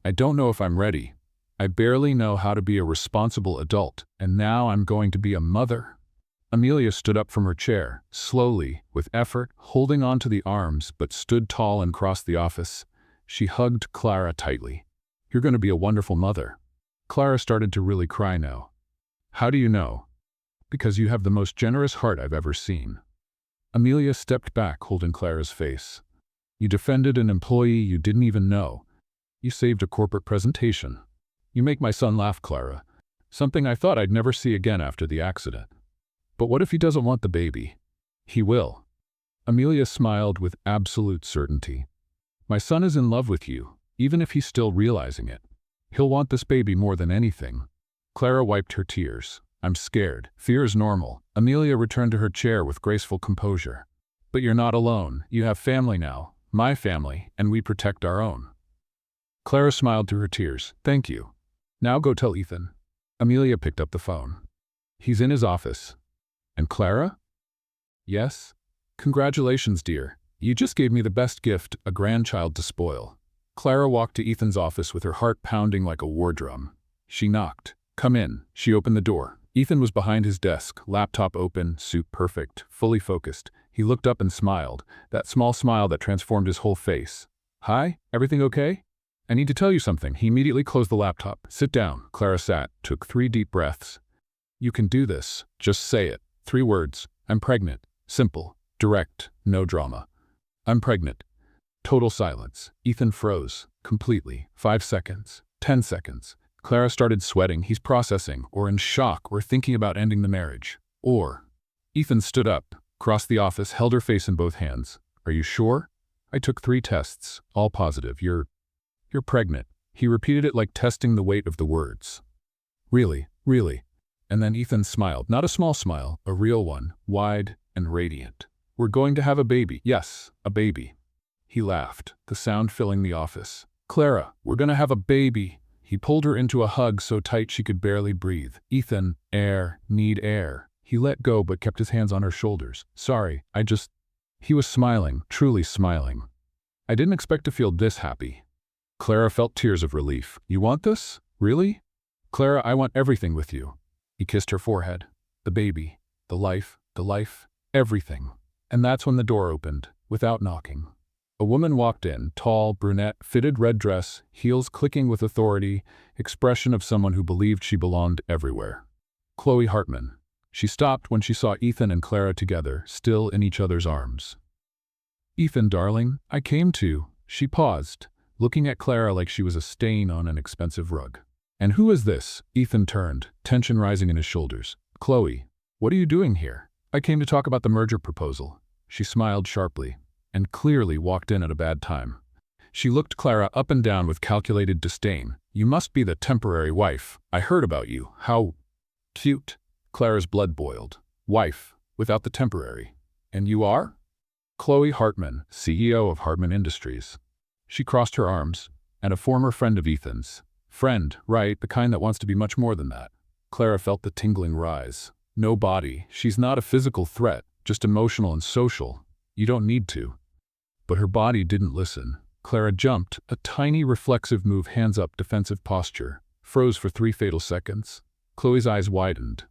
I don't know if I'm ready. I barely know how to be a responsible adult, and now I'm going to be a mother." Amelia stood up from her chair, slowly, with effort, holding on to the arms, but stood tall and crossed the office. She hugged Clara tightly. "You're going to be a wonderful mother." Clara started to really cry now. "How do you know?" "Because you have the most generous heart I've ever seen." Amelia stepped back, holding Clara's face. "You defended an employee you didn't even know. You saved a corporate presentation. You make my son laugh, Clara. Something I thought I'd never see again after the accident. But what if he doesn't want the baby?" "He will." Amelia smiled with absolute certainty. My son is in love with you, even if he's still realizing it. He'll want this baby more than anything. Clara wiped her tears. I'm scared. Fear is normal. Amelia returned to her chair with graceful composure. But you're not alone. You have family now. My family, and we protect our own. Clara smiled through her tears. Thank you. Now go tell Ethan. Amelia picked up the phone. He's in his office. And Clara? Yes? Congratulations, dear. You just gave me the best gift, a grandchild to spoil. Clara walked to Ethan's office with her heart pounding like a war drum. She knocked. Come in. She opened the door. Ethan was behind his desk, laptop open, suit perfect, fully focused. He looked up and smiled, that small smile that transformed his whole face. Hi, everything okay? I need to tell you something. He immediately closed the laptop. Sit down. Clara sat, took 3 deep breaths. You can do this. Just say it. 3 words. I'm pregnant. Simple. Direct. No drama. I'm pregnant. Total silence. Ethan froze. Completely. 5 seconds. 10 seconds. Clara started sweating. He's processing, or in shock, or thinking about ending the marriage. Or. Ethan stood up, crossed the office, held her face in both hands. Are you sure? I took 3 tests. All positive. You're pregnant. He repeated it like testing the weight of the words. Really, really. And then Ethan smiled. Not a small smile, a real one, wide and radiant. We're going to have a baby. Yes, a baby. He laughed, the sound filling the office. Clara, we're going to have a baby. He pulled her into a hug so tight she could barely breathe. Ethan, air, need air. He let go but kept his hands on her shoulders. Sorry, He was smiling, truly smiling. I didn't expect to feel this happy. Clara felt tears of relief. You want this? Really? Clara, I want everything with you. He kissed her forehead. The baby, the life, everything. And that's when the door opened, without knocking. A woman walked in, tall, brunette, fitted red dress, heels clicking with authority, expression of someone who believed she belonged everywhere. Chloe Hartman. She stopped when she saw Ethan and Clara together, still in each other's arms. Ethan, darling, I came to. She paused, looking at Clara like she was a stain on an expensive rug. And who is this? Ethan turned, tension rising in his shoulders. Chloe, what are you doing here? I came to talk about the merger proposal. She smiled sharply, and clearly walked in at a bad time. She looked Clara up and down with calculated disdain. You must be the temporary wife. I heard about you. How cute. Clara's blood boiled. Wife, without the temporary. And you are? Chloe Hartman, CEO of Hartman Industries. She crossed her arms, and a former friend of Ethan's. Friend, right, the kind that wants to be much more than that. Clara felt the tingling rise. No body. She's not a physical threat, just emotional and social. You don't need to. But her body didn't listen. Clara jumped, a tiny reflexive move, hands up, defensive posture. Froze for 3 fatal seconds. Chloe's eyes widened.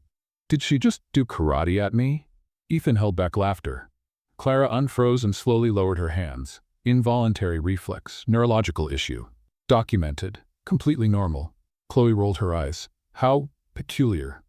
Did she just do karate at me? Ethan held back laughter. Clara unfroze and slowly lowered her hands. Involuntary reflex, neurological issue. Documented. Completely normal. Chloe rolled her eyes. How peculiar.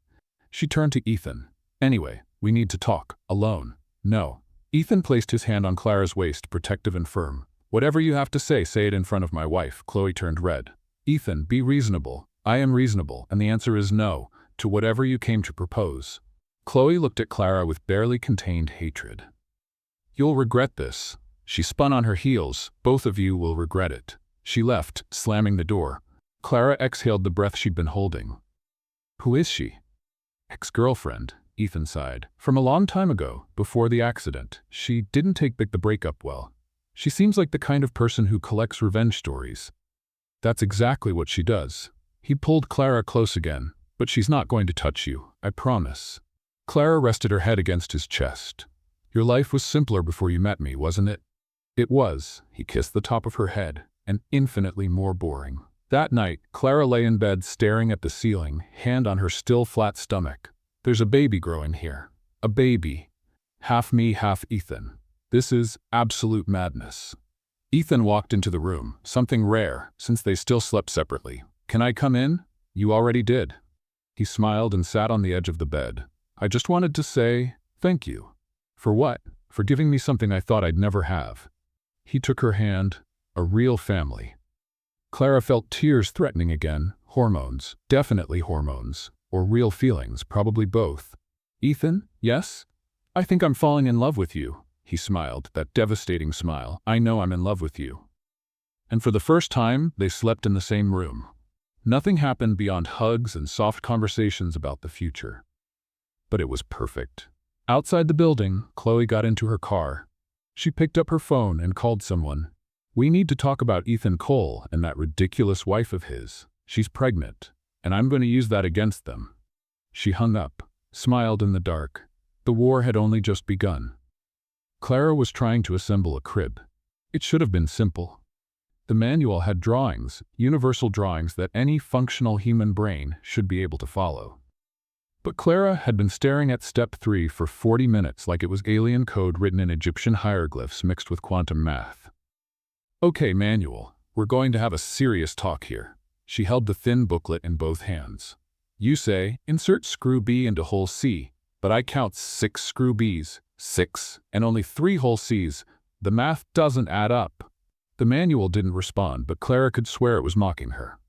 She turned to Ethan. Anyway, we need to talk. Alone. No. Ethan placed his hand on Clara's waist, protective and firm. Whatever you have to say it in front of my wife. Chloe turned red. Ethan, be reasonable. I am reasonable, and the answer is no, to whatever you came to propose. Chloe looked at Clara with barely contained hatred. You'll regret this. She spun on her heels. Both of you will regret it. She left, slamming the door. Clara exhaled the breath she'd been holding. Who is she? Ex-girlfriend, Ethan sighed. From a long time ago, before the accident. She didn't take the breakup well. She seems like the kind of person who collects revenge stories. That's exactly what she does. He pulled Clara close again. But she's not going to touch you, I promise. Clara rested her head against his chest. Your life was simpler before you met me, wasn't it? It was. He kissed the top of her head, and infinitely more boring. That night, Clara lay in bed staring at the ceiling, hand on her still flat stomach. There's a baby growing here. A baby. Half me, half Ethan. This is absolute madness. Ethan walked into the room, something rare, since they still slept separately. Can I come in? You already did. He smiled and sat on the edge of the bed. I just wanted to say thank you. For what? For giving me something I thought I'd never have. He took her hand. A real family. Clara felt tears threatening again. Hormones. Definitely hormones. Or real feelings, probably both. Ethan, yes? I think I'm falling in love with you. He smiled, that devastating smile. "I know I'm in love with you." And for the first time, they slept in the same room. Nothing happened beyond hugs and soft conversations about the future. But it was perfect. Outside the building, Chloe got into her car. She picked up her phone and called someone. "We need to talk about Ethan Cole and that ridiculous wife of his. She's pregnant, and I'm going to use that against them." She hung up, smiled in the dark. The war had only just begun. Clara was trying to assemble a crib. It should have been simple. The manual had drawings, universal drawings that any functional human brain should be able to follow. But Clara had been staring at step 3 for 40 minutes like it was alien code written in Egyptian hieroglyphs mixed with quantum math. "Okay, manual, we're going to have a serious talk here." She held the thin booklet in both hands. "You say, insert screw B into hole C, but I count 6 screw Bs, 6, and only 3 hole Cs. The math doesn't add up." The manual didn't respond, but Clara could swear it was mocking her.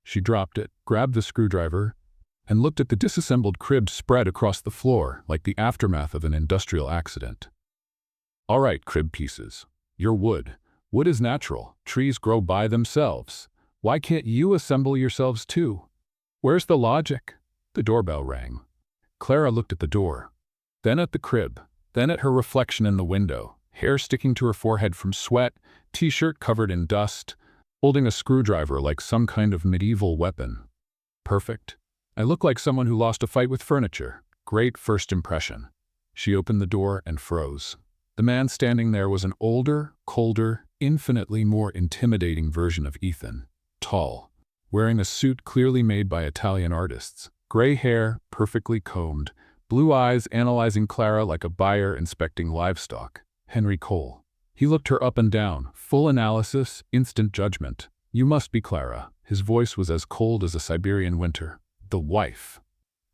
She dropped it, grabbed the screwdriver, and looked at the disassembled crib spread across the floor like the aftermath of an industrial accident. "All right, crib pieces. You're wood. Wood is natural. Trees grow by themselves. Why can't you assemble yourselves too? Where's the logic?" The doorbell rang. Clara looked at the door, then at the crib, then at her reflection in the window, hair sticking to her forehead from sweat, t-shirt covered in dust, holding a screwdriver like some kind of medieval weapon. "Perfect. I look like someone who lost a fight with furniture. Great first impression." She opened the door and froze. The man standing there was an older, colder, infinitely more intimidating version of Ethan. Tall, wearing a suit clearly made by Italian artists. Gray hair, perfectly combed, blue eyes analyzing Clara like a buyer inspecting livestock. Henry Cole. He looked her up and down, full analysis, instant judgment. "You must be Clara." His voice was as cold as a Siberian winter. "The wife."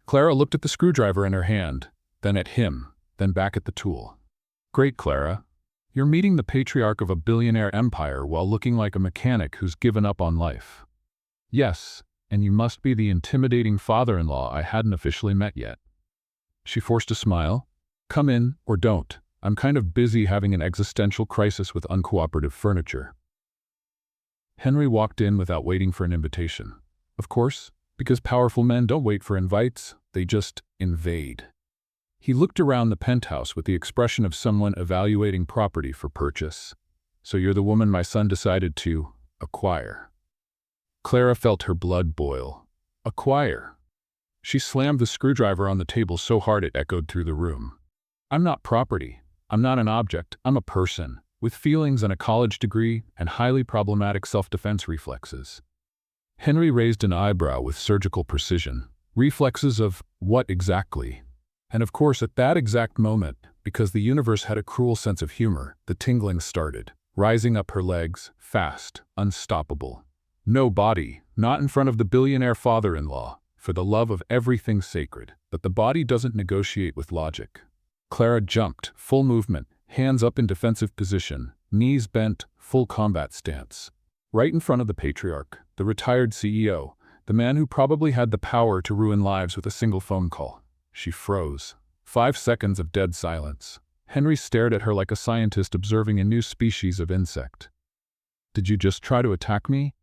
Clara looked at the screwdriver in her hand, then at him, then back at the tool. "Great, Clara. You're meeting the patriarch of a billionaire empire while looking like a mechanic who's given up on life." "Yes, and you must be the intimidating father-in-law I hadn't officially met yet." She forced a smile. "Come in, or don't. I'm kind of busy having an existential crisis with uncooperative furniture." Henry walked in without waiting for an invitation. Of course, because powerful men don't wait for invites, they just invade. He looked around the penthouse with the expression of someone evaluating property for purchase. "So you're the woman my son decided to acquire." Clara felt her blood boil. Acquire. She slammed the screwdriver on the table so hard it echoed through the room. "I'm not property. I'm not an object. I'm a person, with feelings and a college degree and highly problematic self-defense reflexes." Henry raised an eyebrow with surgical precision. Reflexes of what exactly? And of course, at that exact moment, because the universe had a cruel sense of humor, the tingling started, rising up her legs, fast, unstoppable. No body, not in front of the billionaire father-in-law, for the love of everything sacred, but the body doesn't negotiate with logic. Clara jumped, full movement, hands up in defensive position, knees bent, full combat stance. Right in front of the patriarch, the retired CEO, the man who probably had the power to ruin lives with a single phone call. She froze. 5 seconds of dead silence. Henry stared at her like a scientist observing a new species of insect. "Did you just try to attack me?"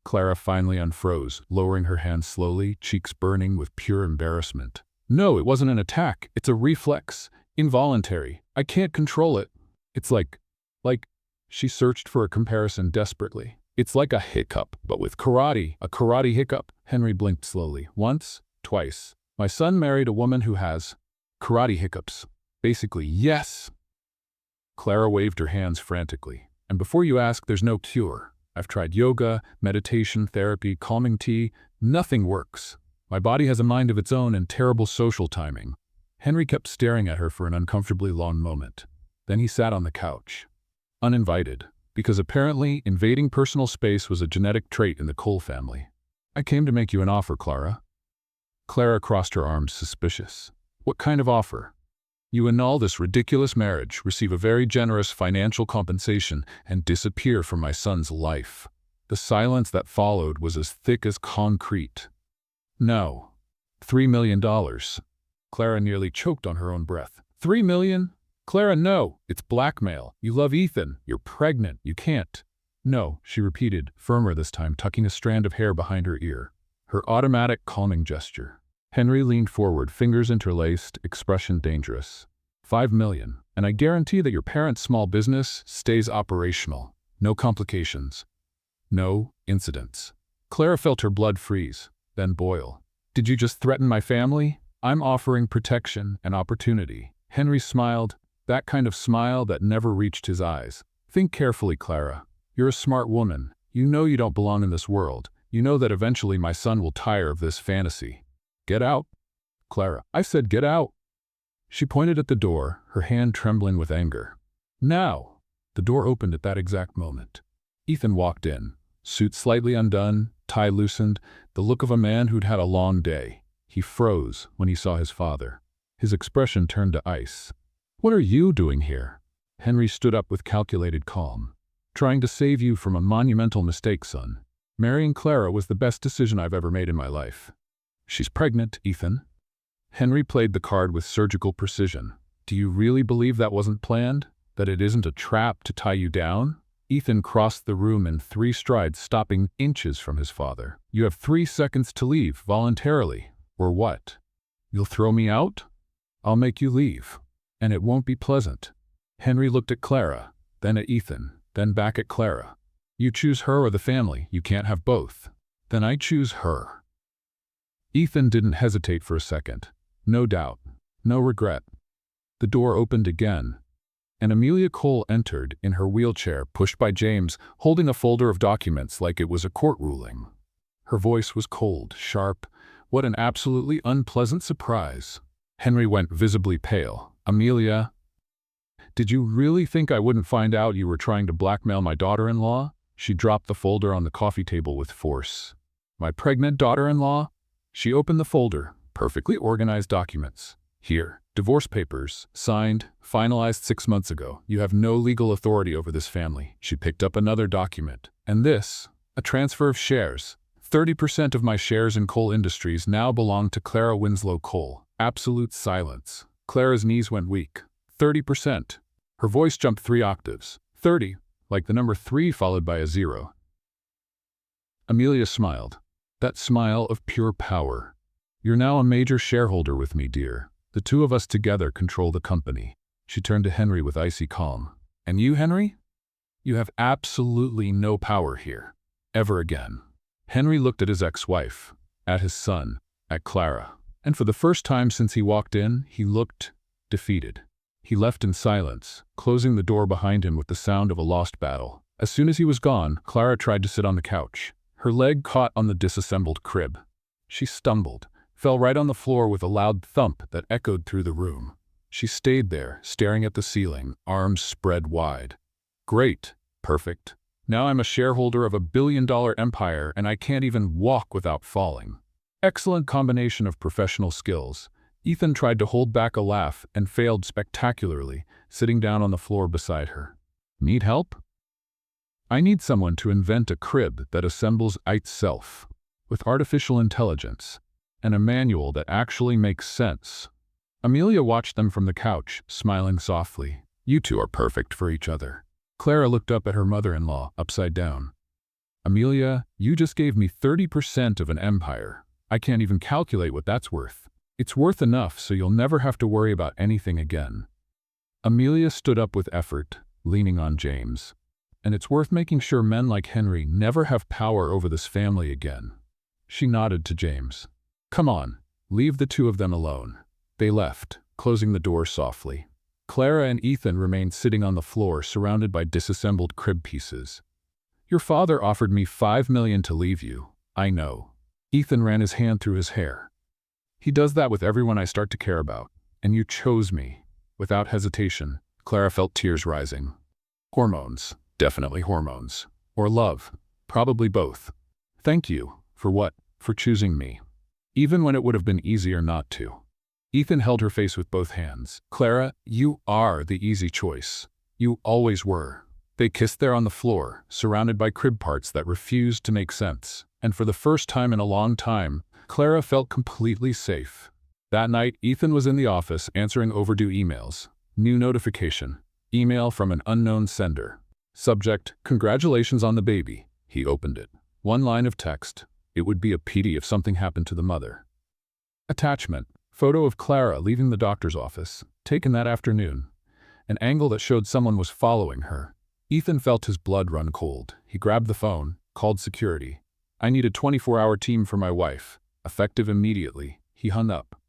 Clara finally unfroze, lowering her hands slowly, cheeks burning with pure embarrassment. "No, it wasn't an attack. It's a reflex. Involuntary. I can't control it. It's like, she searched for a comparison desperately. "It's like a hiccup, but with karate. A karate hiccup." Henry blinked slowly. "Once, twice. My son married a woman who has karate hiccups. Basically, yes." Clara waved her hands frantically. "And before you ask, there's no cure. I've tried yoga, meditation, therapy, calming tea. Nothing works. My body has a mind of its own and terrible social timing." Henry kept staring at her for an uncomfortably long moment. Then he sat on the couch. Uninvited, because apparently invading personal space was a genetic trait in the Cole family. "I came to make you an offer, Clara." Clara crossed her arms, suspicious. "What kind of offer?" "You annul this ridiculous marriage, receive a very generous financial compensation, and disappear from my son's life." The silence that followed was as thick as concrete. "No. $3 million. Clara nearly choked on her own breath. $3 million? Clara, no, it's blackmail. You love Ethan. You're pregnant. You can't. No, she repeated, firmer this time, tucking a strand of hair behind her ear. Her automatic calming gesture. Henry leaned forward, fingers interlaced, expression dangerous. 5 million, and I guarantee that your parents' small business stays operational. No complications. No incidents. Clara felt her blood freeze, then boil. Did you just threaten my family? I'm offering protection and opportunity. Henry smiled, that kind of smile that never reached his eyes. Think carefully, Clara. You're a smart woman. You know you don't belong in this world. You know that eventually my son will tire of this fantasy. Get out. Clara, I said get out. She pointed at the door, her hand trembling with anger. Now. The door opened at that exact moment. Ethan walked in, suit slightly undone, tie loosened, the look of a man who'd had a long day. He froze when he saw his father. His expression turned to ice. What are you doing here? Henry stood up with calculated calm. Trying to save you from a monumental mistake, son. Marrying Clara was the best decision I've ever made in my life. She's pregnant, Ethan. Henry played the card with surgical precision. Do you really believe that wasn't planned? That it isn't a trap to tie you down? Ethan crossed the room in 3 strides, stopping inches from his father. You have 3 seconds to leave, voluntarily. Or what? You'll throw me out? I'll make you leave. And it won't be pleasant. Henry looked at Clara, then at Ethan, then back at Clara. You choose her or the family. You can't have both. Then I choose her. Ethan didn't hesitate for a second. No doubt. No regret. The door opened again, and Amelia Cole entered in her wheelchair, pushed by James, holding a folder of documents like it was a court ruling. Her voice was cold, sharp. What an absolutely unpleasant surprise. Henry went visibly pale. Amelia, did you really think I wouldn't find out you were trying to blackmail my daughter-in-law? She dropped the folder on the coffee table with force. My pregnant daughter-in-law? She opened the folder. Perfectly organized documents. Here, divorce papers, signed, finalized 6 months ago. You have no legal authority over this family. She picked up another document. And this, a transfer of shares. 30% of my shares in Cole Industries now belong to Clara Winslow Cole. Absolute silence. Clara's knees went weak. 30%. Her voice jumped 3 octaves. 30, like the number 3 followed by a 0. Amelia smiled. That smile of pure power. You're now a major shareholder with me, dear. The 2 of us together control the company. She turned to Henry with icy calm. And you, Henry? You have absolutely no power here. Ever again. Henry looked at his ex-wife, at his son, at Clara. And for the first time since he walked in, he looked defeated. He left in silence, closing the door behind him with the sound of a lost battle. As soon as he was gone, Clara tried to sit on the couch. Her leg caught on the disassembled crib. She stumbled, fell right on the floor with a loud thump that echoed through the room. She stayed there, staring at the ceiling, arms spread wide. Great. Perfect. Now I'm a shareholder of a billion-dollar empire and I can't even walk without falling. Excellent combination of professional skills. Ethan tried to hold back a laugh and failed spectacularly, sitting down on the floor beside her. Need help? I need someone to invent a crib that assembles itself, with artificial intelligence, and a manual that actually makes sense. Amelia watched them from the couch, smiling softly. You 2 are perfect for each other. Clara looked up at her mother-in-law, upside down. Amelia, you just gave me 30% of an empire. I can't even calculate what that's worth. It's worth enough so you'll never have to worry about anything again. Amelia stood up with effort, leaning on James. And it's worth making sure men like Henry never have power over this family again. She nodded to James. Come on, leave the 2 of them alone. They left, closing the door softly. Clara and Ethan remained sitting on the floor, surrounded by disassembled crib pieces. Your father offered me 5 million to leave you. I know. Ethan ran his hand through his hair. He does that with everyone I start to care about. And you chose me. Without hesitation, Clara felt tears rising. Hormones. Definitely hormones. Or love. Probably both. Thank you. For what? For choosing me. Even when it would have been easier not to. Ethan held her face with both hands. Clara, you are the easy choice. You always were. They kissed there on the floor, surrounded by crib parts that refused to make sense. And for the first time in a long time, Clara felt completely safe. That night, Ethan was in the office answering overdue emails. New notification. Email from an unknown sender. Subject, congratulations on the baby. He opened it. One line of text. It would be a pity if something happened to the mother. Attachment. Photo of Clara leaving the doctor's office, taken that afternoon. An angle that showed someone was following her. Ethan felt his blood run cold. He grabbed the phone, called security. I need a 24-hour team for my wife. Effective immediately. He hung up.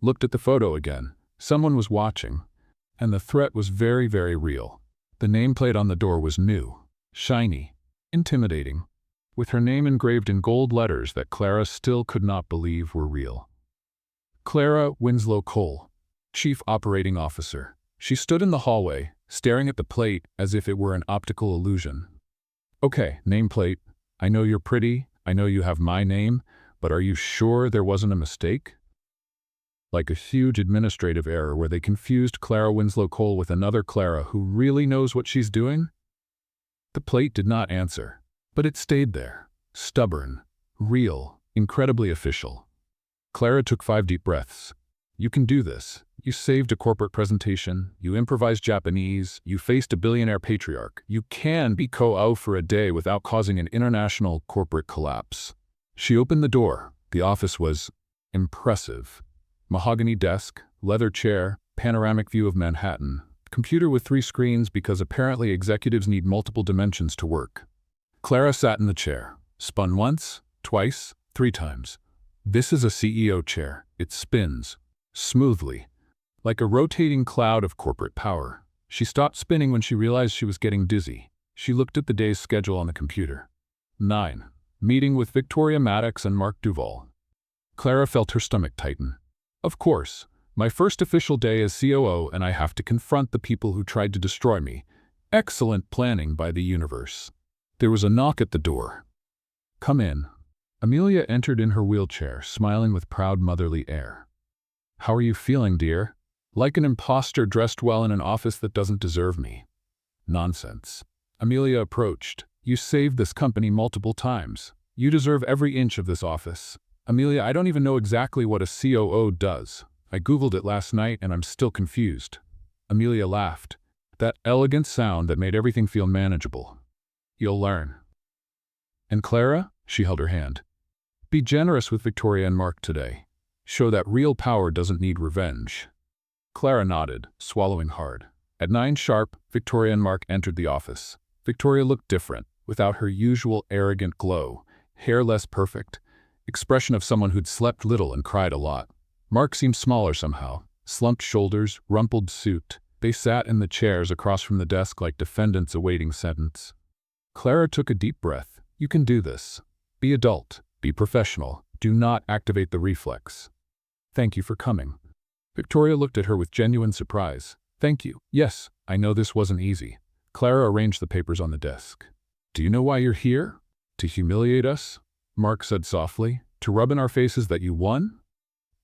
Looked at the photo again. Someone was watching. And the threat was very, very real. The nameplate on the door was new, shiny, intimidating, with her name engraved in gold letters that Clara still could not believe were real. Clara Winslow Cole, Chief Operating Officer. She stood in the hallway, staring at the plate as if it were an optical illusion. Okay, nameplate. I know you're pretty, I know you have my name, but are you sure there wasn't a mistake? Like a huge administrative error where they confused Clara Winslow Cole with another Clara who really knows what she's doing? The plate did not answer, but it stayed there, stubborn, real, incredibly official. Clara took 5 deep breaths. You can do this. You saved a corporate presentation, you improvised Japanese, you faced a billionaire patriarch. You can be co-au for a day without causing an international corporate collapse. She opened the door. The office was impressive. Mahogany desk, leather chair, panoramic view of Manhattan, computer with 3 screens because apparently executives need multiple dimensions to work. Clara sat in the chair, spun once, twice, 3 times. This is a CEO chair. It spins, smoothly, like a rotating cloud of corporate power. She stopped spinning when she realized she was getting dizzy. She looked at the day's schedule on the computer. 9. Meeting with Victoria Maddox and Mark Duval. Clara felt her stomach tighten. Of course, my first official day as COO, and I have to confront the people who tried to destroy me. Excellent planning by the universe. There was a knock at the door. Come in. Amelia entered in her wheelchair, smiling with proud motherly air. How are you feeling, dear? Like an imposter dressed well in an office that doesn't deserve me. Nonsense. Amelia approached. You saved this company multiple times. You deserve every inch of this office. Amelia, I don't even know exactly what a COO does. I Googled it last night and I'm still confused. Amelia laughed. That elegant sound that made everything feel manageable. You'll learn. And Clara? She held her hand. Be generous with Victoria and Mark today. Show that real power doesn't need revenge. Clara nodded, swallowing hard. At 9 sharp, Victoria and Mark entered the office. Victoria looked different, without her usual arrogant glow, hair less perfect, expression of someone who'd slept little and cried a lot. Mark seemed smaller somehow, slumped shoulders, rumpled suit. They sat in the chairs across from the desk like defendants awaiting sentence. Clara took a deep breath. You can do this. Be adult. Be professional. Do not activate the reflex. Thank you for coming. Victoria looked at her with genuine surprise. Thank you. Yes, I know this wasn't easy. Clara arranged the papers on the desk. Do you know why you're here? To humiliate us? Mark said softly. To rub in our faces that you won?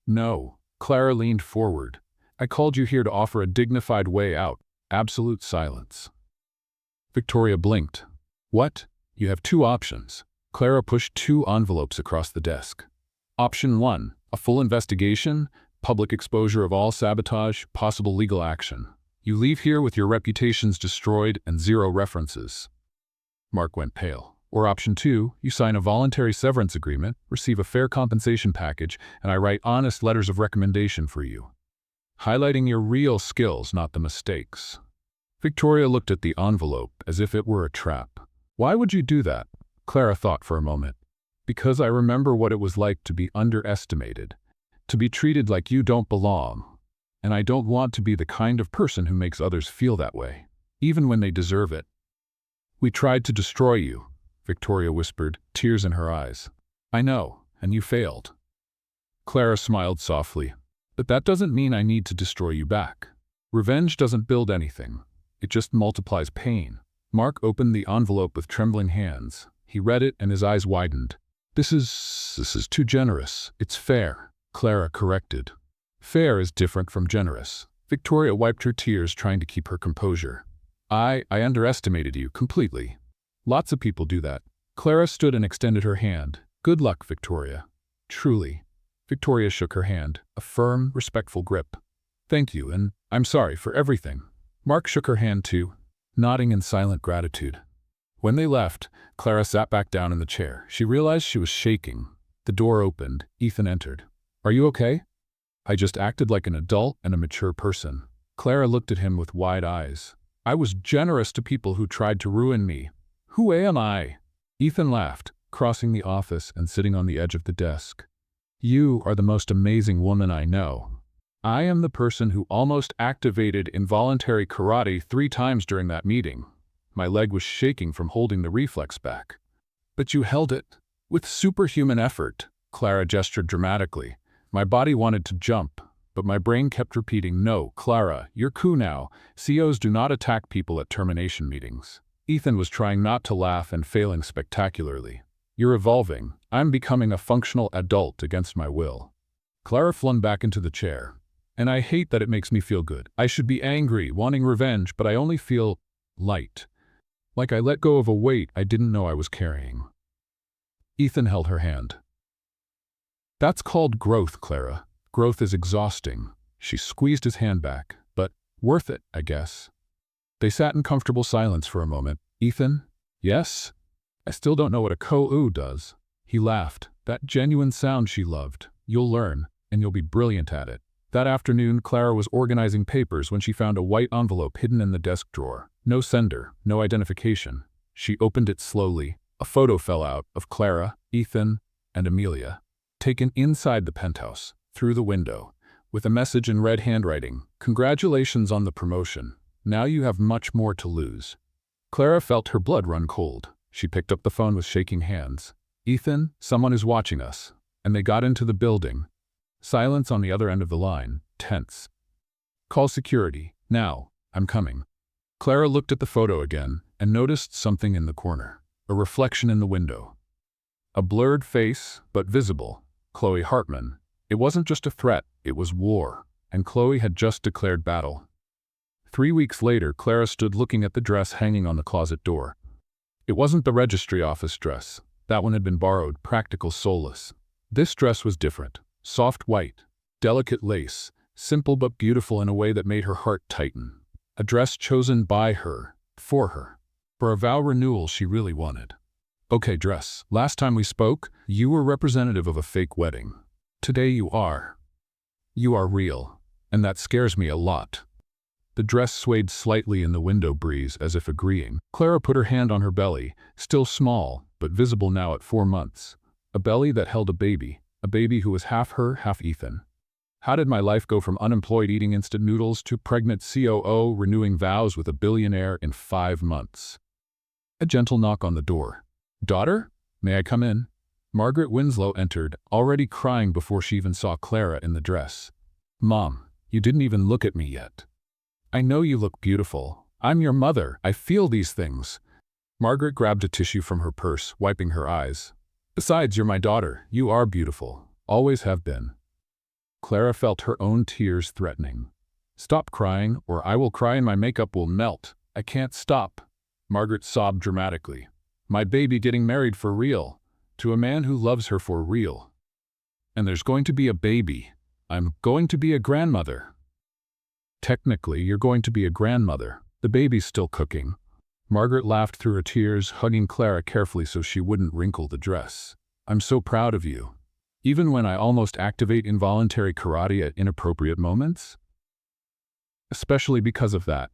No. Clara leaned forward. I called you here to offer a dignified way out. Absolute silence. Victoria blinked. What? You have 2 options. Clara pushed 2 envelopes across the desk. Option 1, a full investigation, public exposure of all sabotage, possible legal action. You leave here with your reputations destroyed and 0 references. Mark went pale. Or option 2, you sign a voluntary severance agreement, receive a fair compensation package, and I write honest letters of recommendation for you. Highlighting your real skills, not the mistakes. Victoria looked at the envelope as if it were a trap. Why would you do that? Clara thought for a moment. Because I remember what it was like to be underestimated, to be treated like you don't belong. And I don't want to be the kind of person who makes others feel that way, even when they deserve it. We tried to destroy you, Victoria whispered, tears in her eyes. I know, and you failed. Clara smiled softly. But that doesn't mean I need to destroy you back. Revenge doesn't build anything. It just multiplies pain. Mark opened the envelope with trembling hands. He read it and his eyes widened. This is too generous. It's fair, Clara corrected. Fair is different from generous. Victoria wiped her tears, trying to keep her composure. I underestimated you completely. Lots of people do that. Clara stood and extended her hand. Good luck, Victoria. Truly. Victoria shook her hand, a firm, respectful grip. Thank you, and I'm sorry for everything. Mark shook her hand too, nodding in silent gratitude. When they left, Clara sat back down in the chair. She realized she was shaking. The door opened. Ethan entered. Are you okay? I just acted like an adult and a mature person. Clara looked at him with wide eyes. I was generous to people who tried to ruin me. Who am I? Ethan laughed, crossing the office and sitting on the edge of the desk. You are the most amazing woman I know. I am the person who almost activated involuntary karate 3 times during that meeting. My leg was shaking from holding the reflex back. But you held it. With superhuman effort, Clara gestured dramatically. My body wanted to jump, but my brain kept repeating, no, Clara, you're cool now. CEOs do not attack people at termination meetings. Ethan was trying not to laugh and failing spectacularly. You're evolving. I'm becoming a functional adult against my will. Clara flung back into the chair. And I hate that it makes me feel good. I should be angry, wanting revenge, but I only feel light. Like I let go of a weight I didn't know I was carrying. Ethan held her hand. That's called growth, Clara. Growth is exhausting. She squeezed his hand back, but worth it, I guess. They sat in comfortable silence for a moment. Ethan? Yes? I still don't know what a ko-oo does. He laughed. That genuine sound she loved. You'll learn, and you'll be brilliant at it. That afternoon, Clara was organizing papers when she found a white envelope hidden in the desk drawer. No sender, no identification. She opened it slowly. A photo fell out of Clara, Ethan, and Amelia, taken inside the penthouse, through the window, with a message in red handwriting. Congratulations on the promotion. Now you have much more to lose. Clara felt her blood run cold. She picked up the phone with shaking hands. Ethan, someone is watching us. And they got into the building. Silence on the other end of the line, tense. Call security. Now, I'm coming. Clara looked at the photo again and noticed something in the corner. A reflection in the window. A blurred face, but visible. Chloe Hartman. It wasn't just a threat, it was war. And Chloe had just declared battle. 3 weeks later, Clara stood looking at the dress hanging on the closet door. It wasn't the registry office dress. That one had been borrowed, practical, soulless. This dress was different. Soft white, delicate lace, simple but beautiful in a way that made her heart tighten. A dress chosen by her, for her. For a vow renewal she really wanted. Okay, dress. Last time we spoke, you were representative of a fake wedding. Today you are. You are real. And that scares me a lot. The dress swayed slightly in the window breeze as if agreeing. Clara put her hand on her belly, still small, but visible now at 4 months. A belly that held a baby who was half her, half Ethan. How did my life go from unemployed eating instant noodles to pregnant COO renewing vows with a billionaire in 5 months? A gentle knock on the door. Daughter? May I come in? Margaret Winslow entered, already crying before she even saw Clara in the dress. Mom, you didn't even look at me yet. I know you look beautiful. I'm your mother. I feel these things. Margaret grabbed a tissue from her purse, wiping her eyes. Besides, you're my daughter. You are beautiful. Always have been. Clara felt her own tears threatening. Stop crying, or I will cry and my makeup will melt. I can't stop. Margaret sobbed dramatically. My baby getting married for real. To a man who loves her for real. And there's going to be a baby. I'm going to be a grandmother. Technically, you're going to be a grandmother. The baby's still cooking. Margaret laughed through her tears, hugging Clara carefully so she wouldn't wrinkle the dress. I'm so proud of you. Even when I almost activate involuntary karate at inappropriate moments? Especially because of that.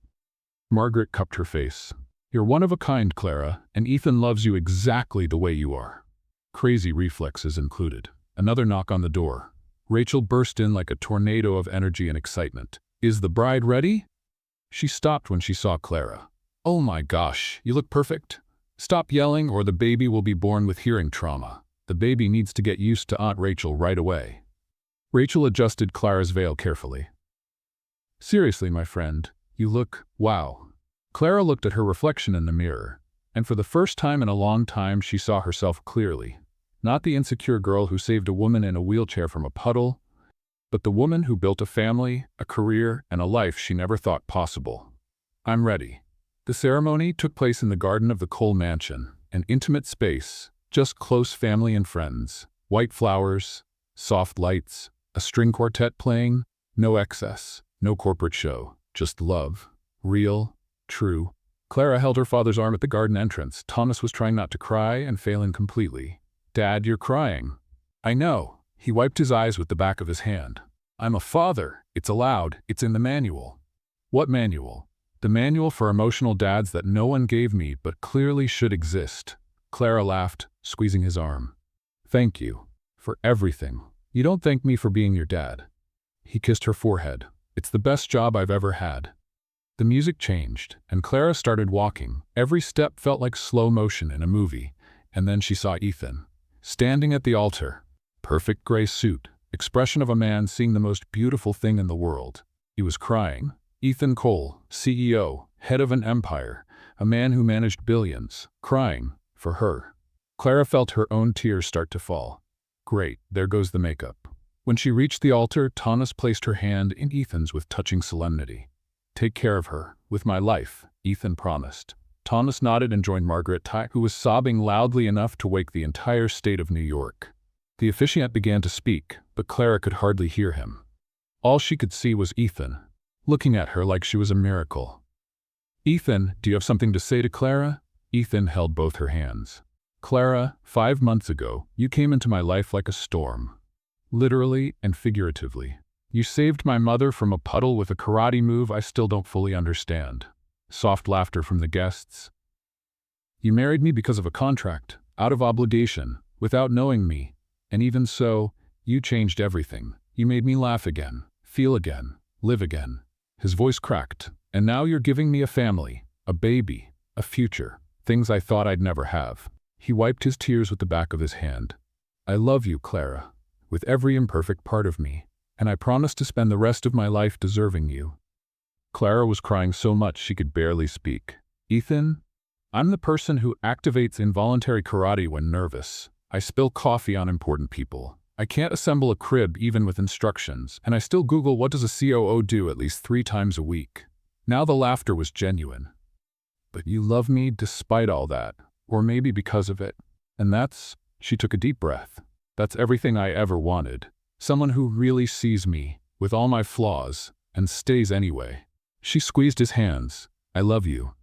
Margaret cupped her face. You're one of a kind, Clara, and Ethan loves you exactly the way you are. Crazy reflexes included. Another knock on the door. Rachel burst in like a tornado of energy and excitement. Is the bride ready? She stopped when she saw Clara. Oh my gosh, you look perfect. Stop yelling or the baby will be born with hearing trauma. The baby needs to get used to Aunt Rachel right away. Rachel adjusted Clara's veil carefully. Seriously, my friend, you look, wow. Clara looked at her reflection in the mirror, and for the first time in a long time she saw herself clearly. Not the insecure girl who saved a woman in a wheelchair from a puddle, but the woman who built a family, a career, and a life she never thought possible. I'm ready. The ceremony took place in the garden of the Cole mansion, an intimate space, just close family and friends. White flowers, soft lights, a string quartet playing, no excess, No corporate show, just love. Real, true. Clara held her father's arm at the garden entrance. Thomas was trying not to cry and failing completely. "Dad, you're crying." "I know." He wiped his eyes with the back of his hand. "I'm a father. It's allowed. It's in the manual." "What manual?" "The manual for emotional dads that no one gave me but clearly should exist." Clara laughed, squeezing his arm. "Thank you. For everything. You don't thank me for being your dad." He kissed her forehead. "It's the best job I've ever had." The music changed, and Clara started walking. Every step felt like slow motion in a movie. And then she saw Ethan, standing at the altar. Perfect gray suit, expression of a man seeing the most beautiful thing in the world. He was crying. Ethan Cole, CEO, head of an empire, a man who managed billions, crying for her. Clara felt her own tears start to fall. Great, there goes the makeup. When she reached the altar, Thomas placed her hand in Ethan's with touching solemnity. "Take care of her, with my life," Ethan promised. Thomas nodded and joined Margaret Ty, who was sobbing loudly enough to wake the entire state of New York. The officiant began to speak, but Clara could hardly hear him. All she could see was Ethan, looking at her like she was a miracle. "Ethan, do you have something to say to Clara?" Ethan held both her hands. "Clara, 5 months ago, you came into my life like a storm. Literally and figuratively. You saved my mother from a puddle with a karate move I still don't fully understand." Soft laughter from the guests. "You married me because of a contract, out of obligation, without knowing me. And even so, you changed everything. You made me laugh again, feel again, live again." His voice cracked. "And now you're giving me a family, a baby, a future, things I thought I'd never have." He wiped his tears with the back of his hand. "I love you, Clara, with every imperfect part of me. And I promise to spend the rest of my life deserving you." Clara was crying so much she could barely speak. "Ethan, I'm the person who activates involuntary karate when nervous. I spill coffee on important people. I can't assemble a crib even with instructions, and I still Google what does a COO do at least 3 times a week." Now the laughter was genuine. "But you love me despite all that, or maybe because of it. And that's," she took a deep breath, "that's everything I ever wanted. Someone who really sees me, with all my flaws, and stays anyway." She squeezed his hands. "I love you.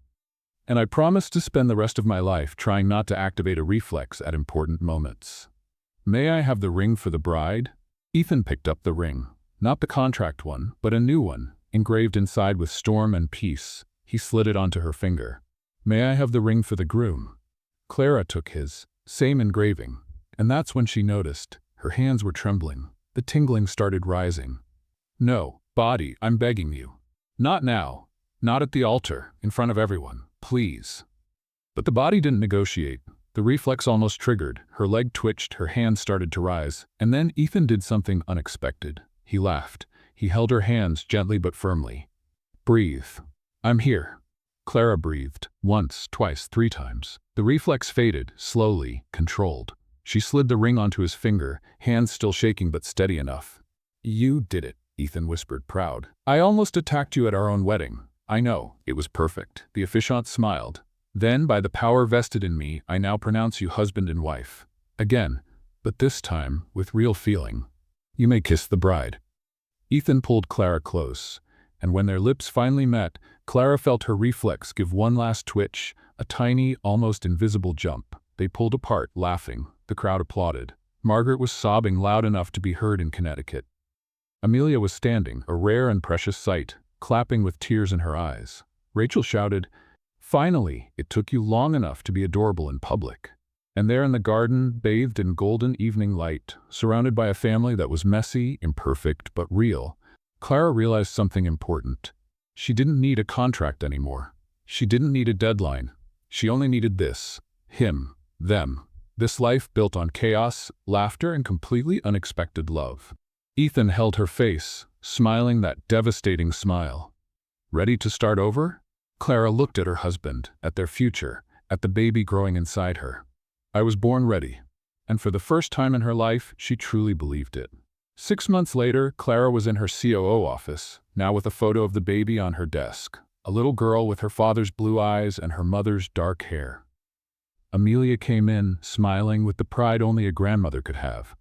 And I promise to spend the rest of my life trying not to activate a reflex at important moments. May I have the ring for the bride?" Ethan picked up the ring. Not the contract one, but a new one, engraved inside with storm and peace. He slid it onto her finger. "May I have the ring for the groom?" Clara took his. Same engraving. And that's when she noticed. Her hands were trembling. The tingling started rising. "No, body, I'm begging you. Not now. Not at the altar, in front of everyone. Please." But the body didn't negotiate. The reflex almost triggered. Her leg twitched, her hand started to rise. And then Ethan did something unexpected. He laughed. He held her hands gently but firmly. "Breathe. I'm here." Clara breathed. Once, twice, 3 times. The reflex faded, slowly, controlled. She slid the ring onto his finger, hands still shaking but steady enough. "You did it," Ethan whispered, proud. "I almost attacked you at our own wedding. I know, it was perfect." The officiant smiled. "Then, by the power vested in me, I now pronounce you husband and wife. Again, but this time, with real feeling. You may kiss the bride." Ethan pulled Clara close, and when their lips finally met, Clara felt her reflex give one last twitch, a tiny, almost invisible jump. They pulled apart, laughing. The crowd applauded. Margaret was sobbing loud enough to be heard in Connecticut. Amelia was standing, a rare and precious sight, clapping with tears in her eyes. Rachel shouted, "Finally, it took you long enough to be adorable in public." And there in the garden, bathed in golden evening light, surrounded by a family that was messy, imperfect, but real, Clara realized something important. She didn't need a contract anymore. She didn't need a deadline. She only needed this. Him. Them. This life built on chaos, laughter, and completely unexpected love. Ethan held her face, smiling that devastating smile. "Ready to start over?" Clara looked at her husband, at their future, at the baby growing inside her. "I was born ready." And for the first time in her life, she truly believed it. 6 months later, Clara was in her COO office, now with a photo of the baby on her desk. A little girl with her father's blue eyes and her mother's dark hair. Amelia came in, smiling with the pride only a grandmother could have.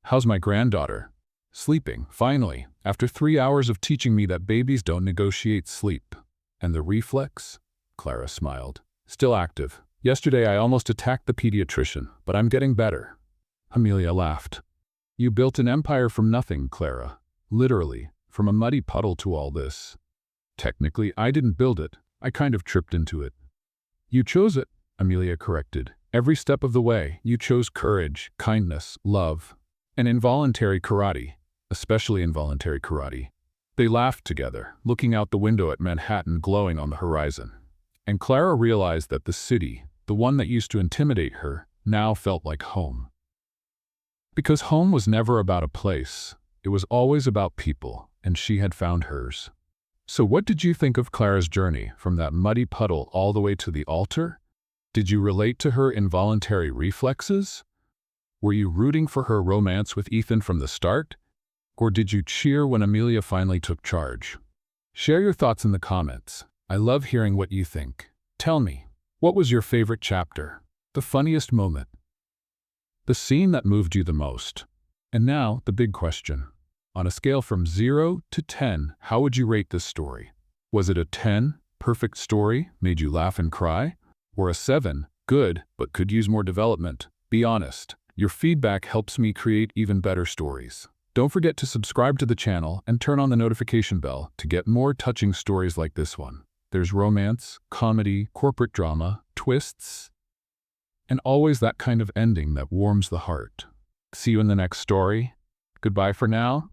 "How's my granddaughter?" Sleeping, finally, after 3 hours of teaching me that babies don't negotiate sleep. And the reflex? Clara smiled. Still active. Yesterday I almost attacked the pediatrician, but I'm getting better. Amelia laughed. You built an empire from nothing, Clara. Literally, from a muddy puddle to all this. Technically, I didn't build it. I kind of tripped into it. You chose it, Amelia corrected. Every step of the way, you chose courage, kindness, love, and involuntary karate, especially involuntary karate. They laughed together, looking out the window at Manhattan glowing on the horizon. And Clara realized that the city, the one that used to intimidate her, now felt like home. Because home was never about a place, it was always about people, and she had found hers. So what did you think of Clara's journey from that muddy puddle all the way to the altar? Did you relate to her involuntary reflexes? Were you rooting for her romance with Ethan from the start? Or did you cheer when Amelia finally took charge? Share your thoughts in the comments. I love hearing what you think. Tell me, what was your favorite chapter? The funniest moment? The scene that moved you the most? And now, the big question. On a scale from 0 to 10, how would you rate this story? Was it a 10, perfect story, made you laugh and cry? Or a 7, good, but could use more development? Be honest. Your feedback helps me create even better stories. Don't forget to subscribe to the channel and turn on the notification bell to get more touching stories like this one. There's romance, comedy, corporate drama, twists, and always that kind of ending that warms the heart. See you in the next story. Goodbye for now.